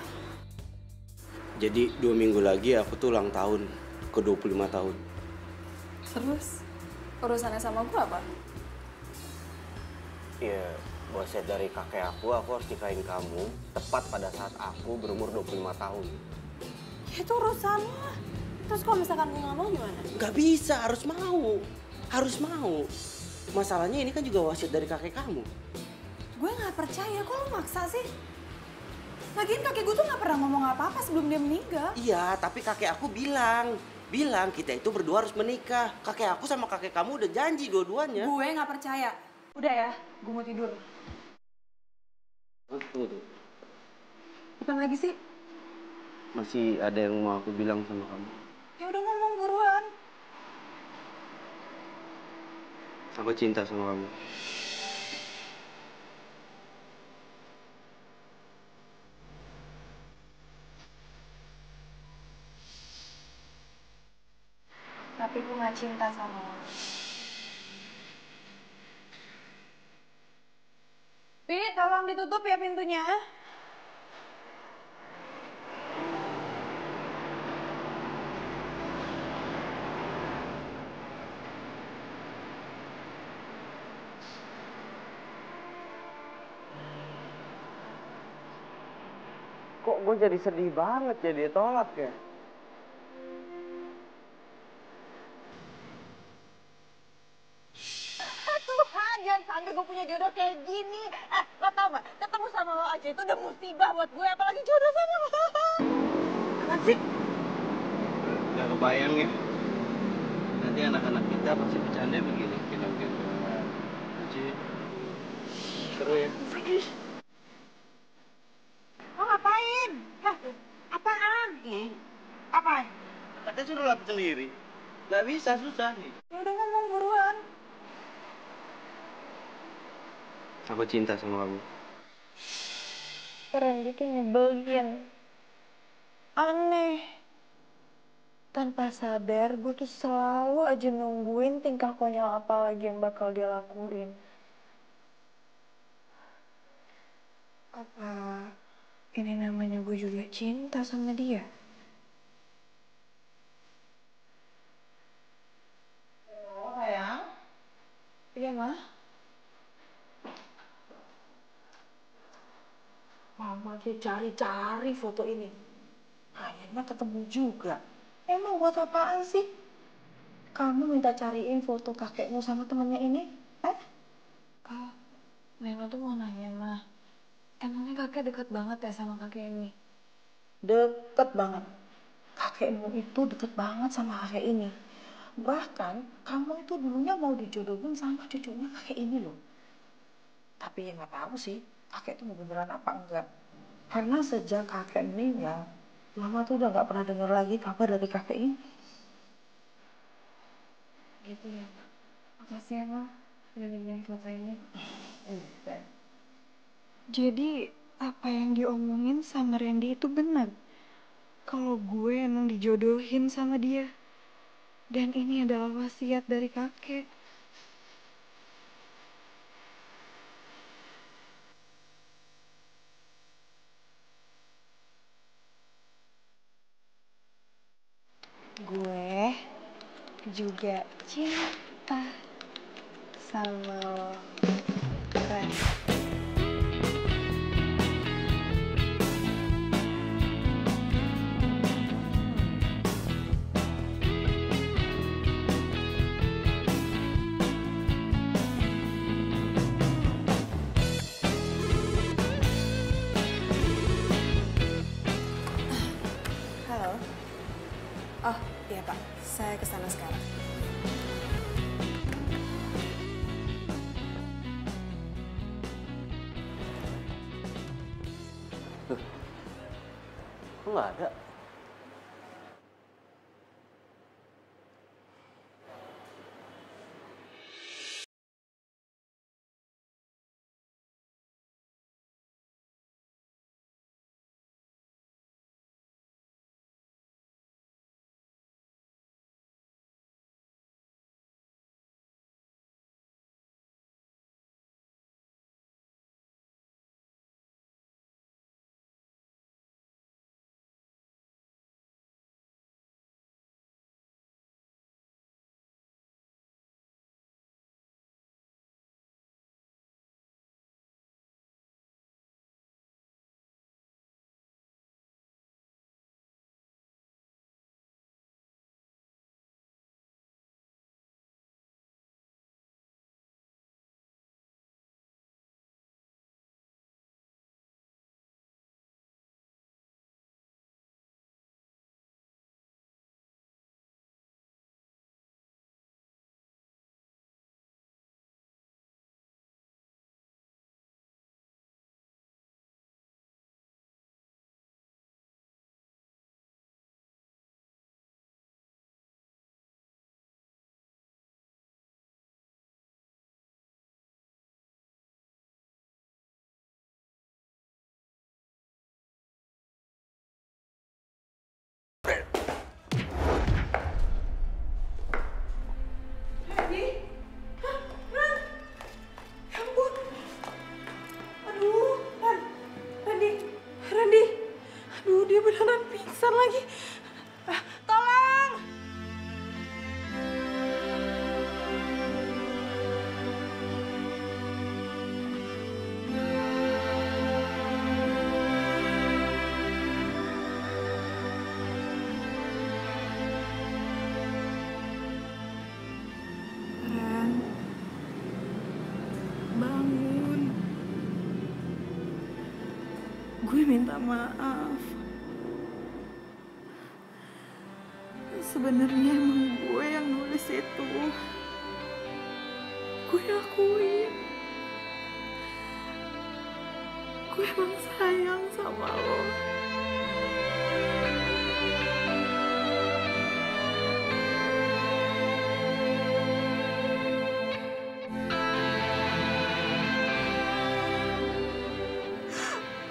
Jadi 2 minggu lagi aku tuh ulang tahun ke 25 tahun. Terus? Urusannya sama gue apa? Iya, wasiat dari kakek aku harus nikahin kamu tepat pada saat aku berumur 25 tahun. Ya itu urusan lo. Terus kalau misalkan gue nggak mau gimana? Nggak bisa, harus mau. Harus mau. Masalahnya ini kan juga wasiat dari kakek kamu. Gue nggak percaya, kok lo maksa sih? Lagian kakek gue tuh nggak pernah ngomong apa-apa sebelum dia meninggal. Iya, tapi kakek aku bilang kita itu berdua harus menikah. Kakek aku sama kakek kamu udah janji dua-duanya. Gue nggak percaya. Udah ya, gue mau tidur. Tunggu. Apa lagi sih? Masih ada yang mau aku bilang sama kamu. Ya udah ngomong buruan. Aku cinta sama kamu. Tapi gue nggak cinta sama lo. Pi, tolong ditutup ya pintunya. Kok gue jadi sedih banget jadi tolak ya? Tuhan, jangan sampai gue punya jodoh kayak gini. Lo tau gak, ketemu sama lo aja itu udah musibah buat gue, apalagi jodoh sama lo. Fit, gak kebayang ya. Nanti anak-anak kita pasti bercanda begini, kita Aji, seru ya. Lo ngapain? Hah? Apaan? Apaan? Katanya suruh lapis sendiri. Gak bisa, susah nih. Ya udah ngomong buruan. Aku cinta sama kamu. Keren gitu nyebelin. Aneh. Tanpa sadar, gue tuh selalu aja nungguin tingkah konyol apa lagi yang bakal dia lakuin. Apa ini namanya gue juga cinta sama dia? Oh, sayang. Aja cari-cari foto ini. Akhirnya ketemu juga. Emang buat apaan sih? Kamu minta cariin foto kakekmu sama temennya ini? Kak, Neno tuh mau nanya, mah. Emangnya kakek deket banget ya sama kakek ini? Deket banget. Kakekmu itu deket banget sama kakek ini. Bahkan kamu itu dulunya mau dijodohin sama cucunya kakek ini loh. Tapi ya nggak tahu sih, kakek itu beneran apa enggak. Karena sejak kakek meninggal, Mama tuh udah nggak pernah dengar lagi kabar dari kakek ini. Gitu ya, Kak. Makasih ya, Ma. Udah bikin foto ini. Jadi, apa yang diomongin sama Randy itu benar? Kalau gue emang dijodohin sama dia. Dan ini adalah wasiat dari kakek. Gue juga cinta sama lo, Ren. Halo. Oh, iya Pak. Saya kesana sekarang. Loh, kok nggak ada? lagi. Tolong! Ren, bangun. Gue minta maaf. Sebenarnya emang gue yang nulis itu. Gue akuin. Gue emang sayang sama lo.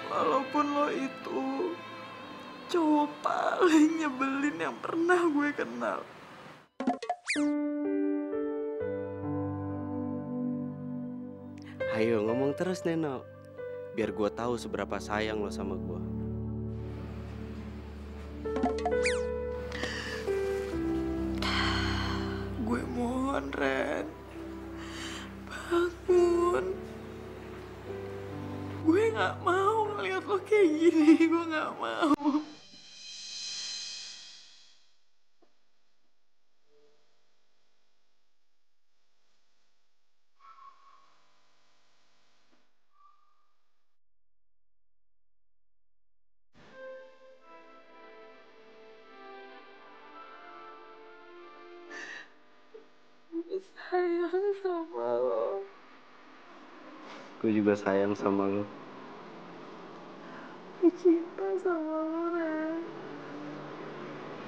Walaupun lo itu cowok paling nyebelin yang pernah gue kenal. Ayo ngomong terus Neno, biar gue tahu seberapa sayang lo sama gue. Gue mohon Ren, bangun. Gue gak mau ngeliat lo kayak kayak gini, gue nggak mau. Sayang sama lo. Gue juga sayang sama lo. Gue cinta sama lo, Ren.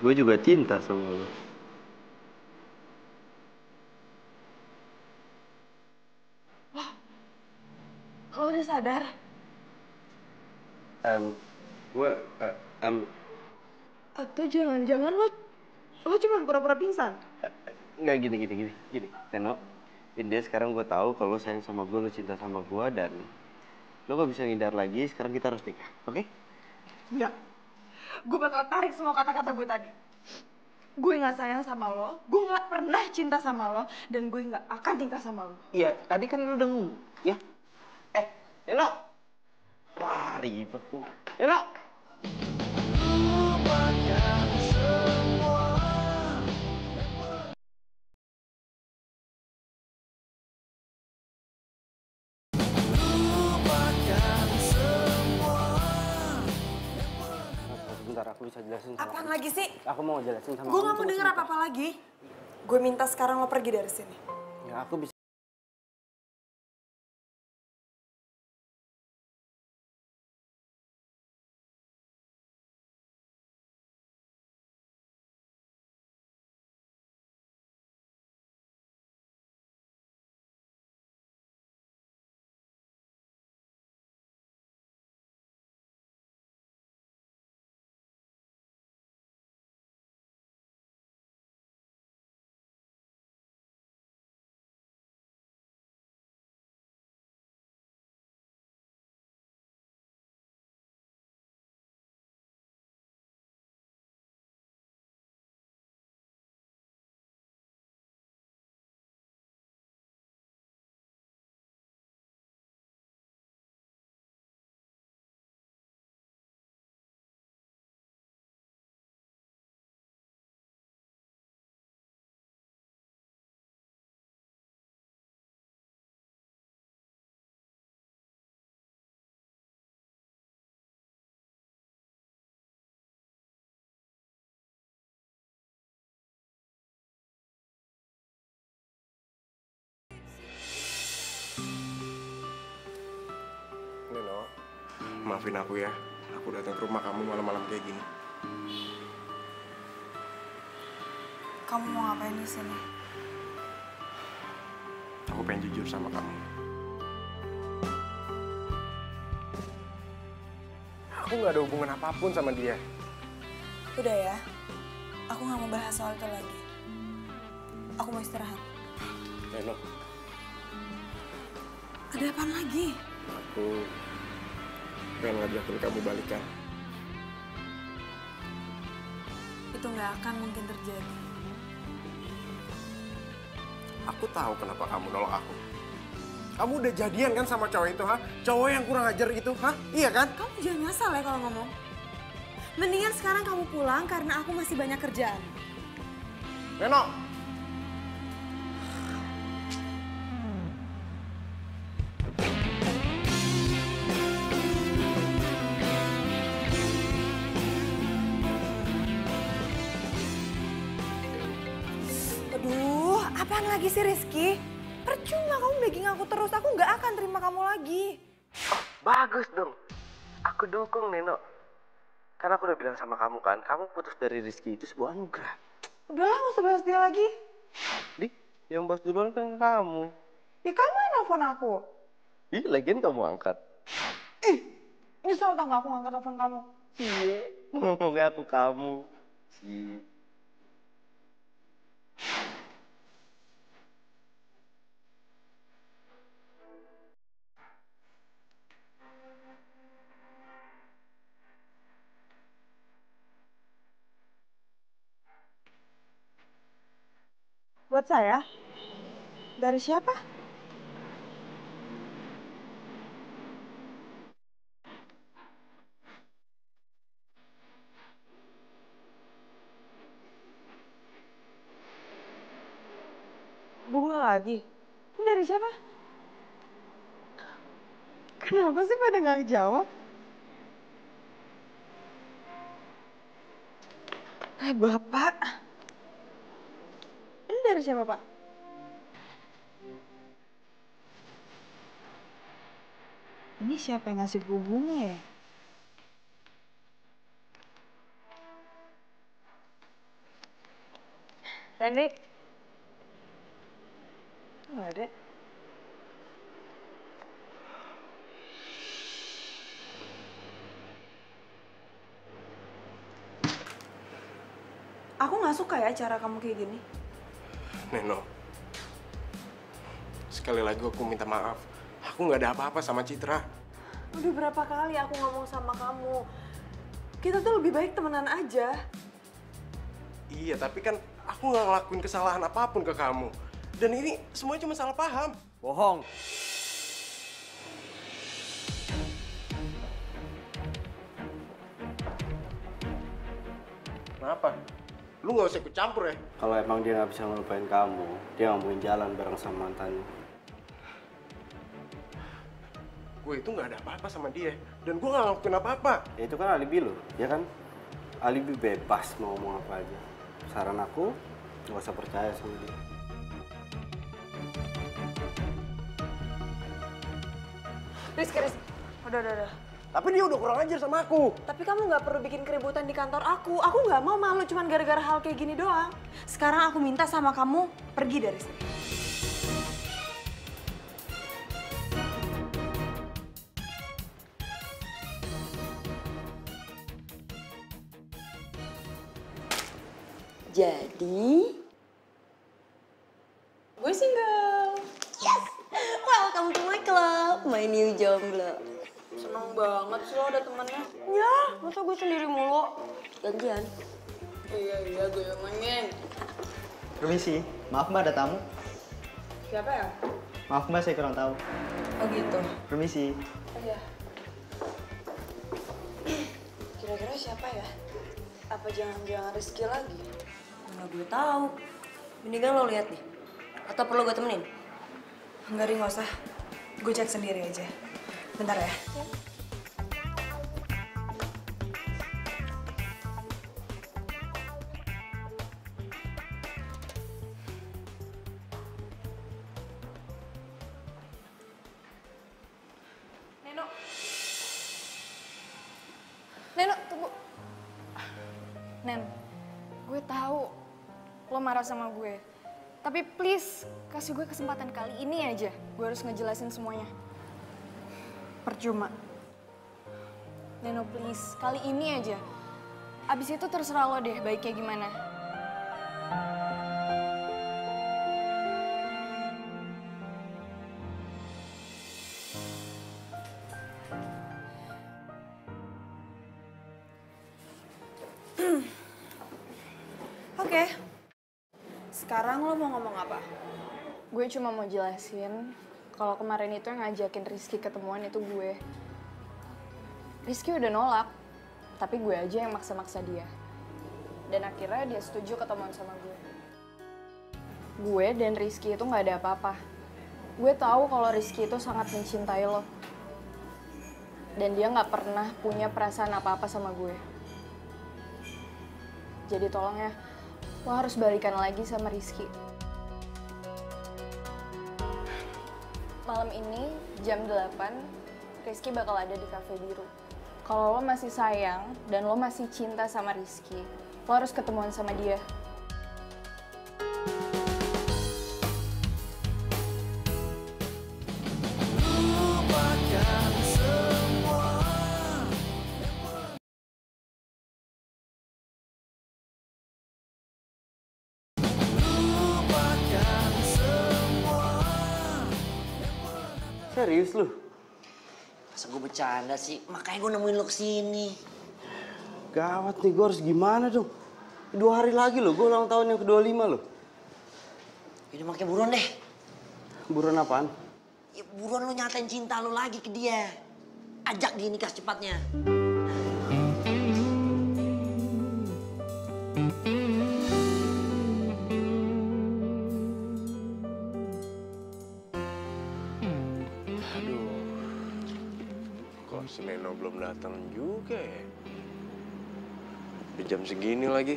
Gue juga cinta sama lo. Lo udah sadar? Gue, Atau jangan-jangan lo cuma pura-pura pingsan? nggak gini, Reno. India sekarang gue tahu kalau lo sayang sama gue, lo cinta sama gue, dan lo gak bisa ngindar lagi. Sekarang kita harus nikah, oke? Enggak. Gue bakal tarik semua kata-kata gue tadi. Gue nggak sayang sama lo, gue nggak pernah cinta sama lo, dan gue nggak akan nikah sama lo. Iya, tadi kan lo udah ngomong, ya? Reno! Wah, ribet tuh. Reno! Bentar, aku bisa jelasin sama Apaan kamu. lagi sih? Aku mau jelasin sama Gue kamu. nggak mau denger apa-apa lagi. Gue minta sekarang lo pergi dari sini. Ya, aku bisa. Nino, maafin aku ya. Aku datang ke rumah kamu malam-malam kayak gini. Kamu mau ngapain di sini? Aku pengen jujur sama kamu. Aku nggak ada hubungan apapun sama dia. Udah ya, aku nggak mau bahas soal itu lagi. Aku mau istirahat. Nino, Ada apaan lagi? aku pengen ngajakin kamu balikan. Itu nggak akan mungkin terjadi. Aku tahu kenapa kamu nolak aku. Kamu udah jadian kan sama cowok itu, ha? Cowok yang kurang ajar itu, ha? Iya kan? Kamu jangan ngasal ya kalau ngomong. Mendingan sekarang kamu pulang karena aku masih banyak kerjaan. Neno! Aduh, apaan lagi sih Rizky? Percuma kamu begging aku terus, aku nggak akan terima kamu lagi. Bagus dong. Aku dukung, Neno. Karena aku udah bilang sama kamu kan, kamu putus dari Rizky itu sebuah anugerah. Udahlah, nggak usah bahas dia lagi. Yang bahas duluan kan kamu. Ya kamu yang nelfon aku. Ih, lagian kamu angkat. Nyesel tau nggak aku ngangkat telepon kamu? Iya, ngomongnya aku kamu. Sih. Buat saya? Dari siapa? Bunga lagi? Ini dari siapa? Kenapa sih pada nggak jawab? Bapak. Ini dari siapa, Pak? Ini siapa yang ngasih gue bunga ya? Randy? Nggak ada. Aku nggak suka ya cara kamu kayak gini. Neno, sekali lagi aku minta maaf. Aku nggak ada apa-apa sama Citra. Udah berapa kali aku ngomong sama kamu. Kita tuh lebih baik temenan aja. Iya, tapi kan aku nggak ngelakuin kesalahan apapun ke kamu. Dan ini semuanya cuma salah paham. Bohong. Kenapa? Lu nggak usah ikut campur ya? Kalau emang dia nggak bisa ngelupain kamu, dia nggak mungkin jalan bareng sama mantannya. Gue itu nggak ada apa-apa sama dia. Dan gue nggak ngelakuin apa-apa. Ya itu kan alibi lo, ya kan? Alibi bebas mau ngomong apa aja. Saran aku, nggak usah percaya sama dia. Rizky, udah. Tapi dia udah kurang ajar sama aku. Tapi kamu nggak perlu bikin keributan di kantor aku. Aku nggak mau malu cuman gara-gara hal kayak gini doang. Sekarang aku minta sama kamu pergi dari sini. Jadi, gue single. Yes! Welcome to my club, my new jomblo. Seneng banget sih lo ada temennya. Ya, masa gue sendiri mulu? Gantian. Iya, gue yang main. Permisi, maaf mbak ada tamu. Siapa ya? Maaf mbak saya kurang tahu. Oh gitu. Permisi. Iya. Kira-kira siapa ya? Apa jangan-jangan Rizky lagi? Nggak gue tahu. Mendingan lo lihat deh. Atau perlu gue temenin? Enggak, nggak usah. Gue cek sendiri aja. Bentar ya. Neno, tunggu. Nen, gue tahu lo marah sama gue. Tapi please, kasih gue kesempatan kali ini aja. Gue harus ngejelasin semuanya. Percuma. Neno, please, kali ini aja. Abis itu terserah lo deh baiknya gimana. Oke. Sekarang lo mau ngomong apa? Gue cuma mau jelasin kalau kemarin itu yang ngajakin Rizky ketemuan itu gue. Rizky udah nolak, tapi gue aja yang maksa-maksa dia. Dan akhirnya dia setuju ketemuan sama gue. Gue dan Rizky itu nggak ada apa-apa. Gue tahu kalau Rizky itu sangat mencintai lo. Dan dia nggak pernah punya perasaan apa-apa sama gue. Jadi tolong ya, lo harus balikan lagi sama Rizky. Malam ini, jam 8, Rizky bakal ada di Cafe Biru. Kalau lo masih sayang dan lo masih cinta sama Rizky, lo harus ketemuan sama dia. Lupakan semua. Lupakan semua. Serius lu? Masa gue bercanda sih? Makanya gue nemuin lo kesini. Gawat nih, gue harus gimana dong? 2 hari lagi loh, gue ulang tahun yang ke-25 loh. Yaudah makanya buruan deh. Buruan apaan? Ya, buruan lo nyatain cinta lo lagi ke dia. Ajak dia nikah secepatnya. Neno belum datang juga ya? Di jam segini lagi.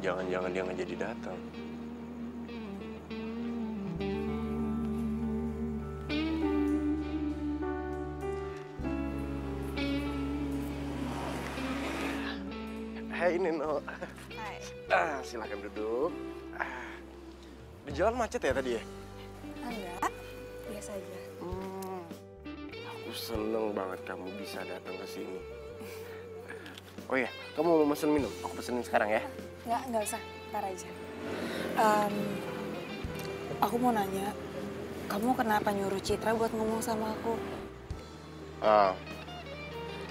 Jangan-jangan dia nggak jadi datang. Hai Neno. Hai. Silakan duduk. Di jalan macet ya tadi ya? Enggak, biasa aja. Aku seneng banget kamu bisa datang ke sini. Oh iya, kamu mau pesen minum? Aku pesenin sekarang ya. Nggak usah, ntar aja. Aku mau nanya, kamu kenapa nyuruh Citra buat ngomong sama aku?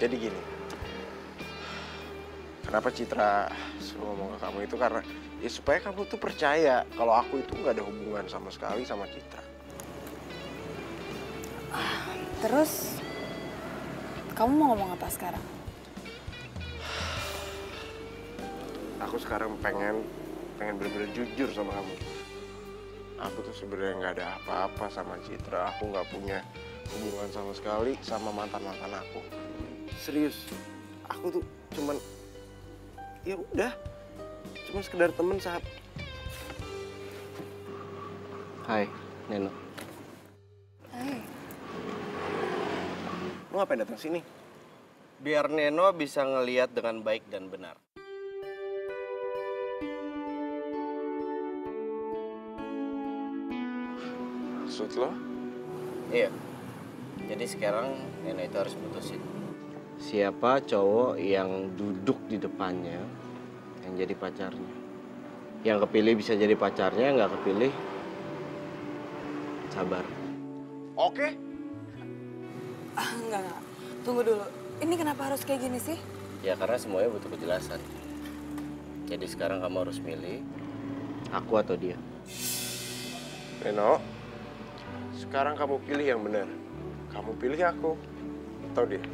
Jadi gini, kenapa Citra suruh ngomong ke kamu itu karena ya supaya kamu tuh percaya kalau aku itu nggak ada hubungan sama sekali sama Citra. Terus, kamu mau ngomong apa sekarang? Aku sekarang pengen bener-bener jujur sama kamu. Aku tuh sebenarnya nggak ada apa-apa sama Citra. Aku nggak punya hubungan sama sekali sama mantan-mantan aku. Serius, aku tuh cuman ya udah, cuma sekedar temen saat. Hai, Neno. Hai. Lu ngapain datang sini? Biar Neno bisa ngelihat dengan baik dan benar. Maksud lo? Iya. Jadi sekarang Neno itu harus putusin. Siapa cowok yang duduk di depannya yang jadi pacarnya. Yang kepilih bisa jadi pacarnya, nggak kepilih sabar. Oke. Enggak. Tunggu dulu. Ini kenapa harus kayak gini sih? Ya karena semuanya butuh kejelasan. Jadi sekarang kamu harus milih aku atau dia. Neno, sekarang kamu pilih yang benar. Kamu pilih aku atau dia?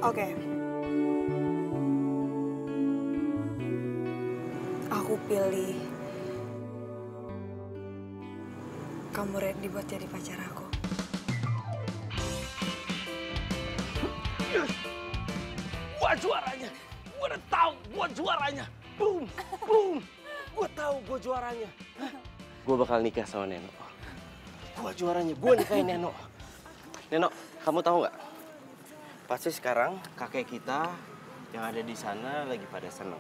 Oke. Aku pilih kamu ready buat jadi pacar aku. Gua juaranya. Gua udah tahu gua juaranya. Boom, boom. Gua tahu gua juaranya. Gua bakal nikah sama Neno. Gua juaranya. Gua nikahin Neno. Neno, kamu tahu nggak? Pasti sekarang kakek kita yang ada di sana lagi pada seneng.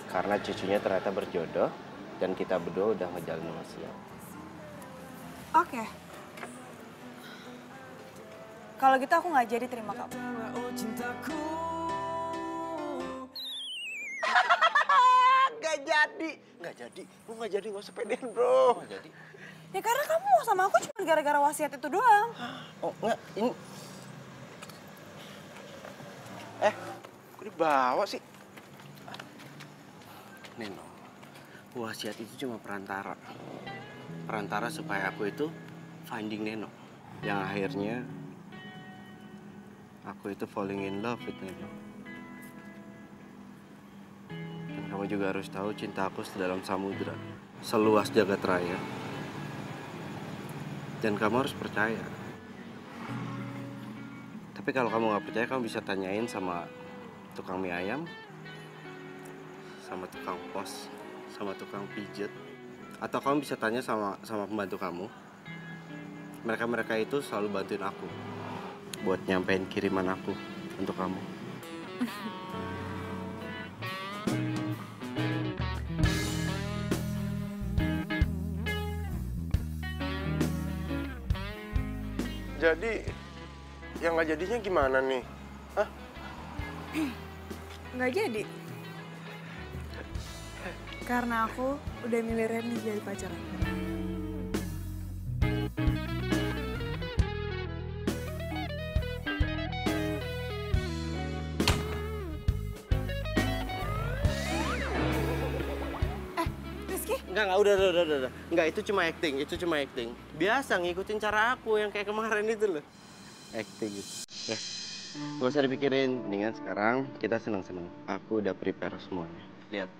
Karena cucunya ternyata berjodoh dan kita berdua udah ngejalin wasiat. Oke. Kalau gitu aku nggak jadi terima kamu. Gak jadi. Lu gak jadi, gak usah pedean bro. Nggak jadi. Ya karena kamu mau sama aku cuma gara-gara wasiat itu doang. Oh enggak, ini Kok dibawa sih? Neno, wasiat itu cuma perantara. Perantara supaya aku itu finding Neno. Yang akhirnya aku itu falling in love with Neno. Dan kamu juga harus tahu cinta aku sedalam samudra, seluas jagat raya. Dan kamu harus percaya. Tapi kalau kamu nggak percaya, kamu bisa tanyain sama tukang mie ayam, sama tukang pos, sama tukang pijet, atau kamu bisa tanya sama pembantu kamu. Mereka itu selalu bantuin aku buat nyampein kiriman aku untuk kamu. Jadi, yang gak jadinya gimana nih? Hah? Nggak jadi. Karena aku udah milih Randy jadi pacar aku. Enggak, udah. Enggak, itu cuma acting. Biasa ngikutin cara aku yang kayak kemarin itu loh. Acting gitu. Gak usah dipikirin, mendingan sekarang kita senang-senang. Aku udah prepare semuanya. Lihat.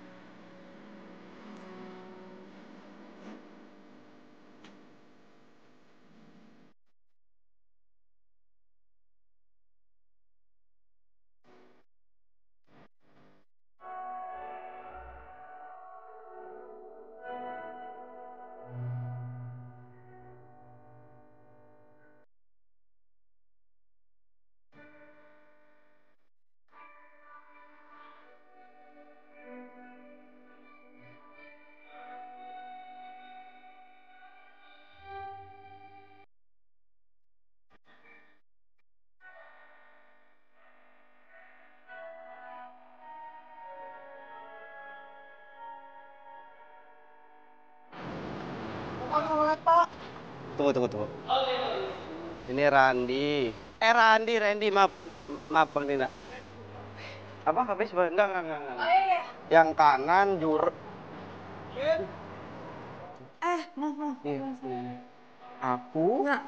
Pak. Tunggu. Ini Randi. Randi, maaf Bang Dina. Apa habis? Enggak. Yang kanan Nah. Aku. Enggak.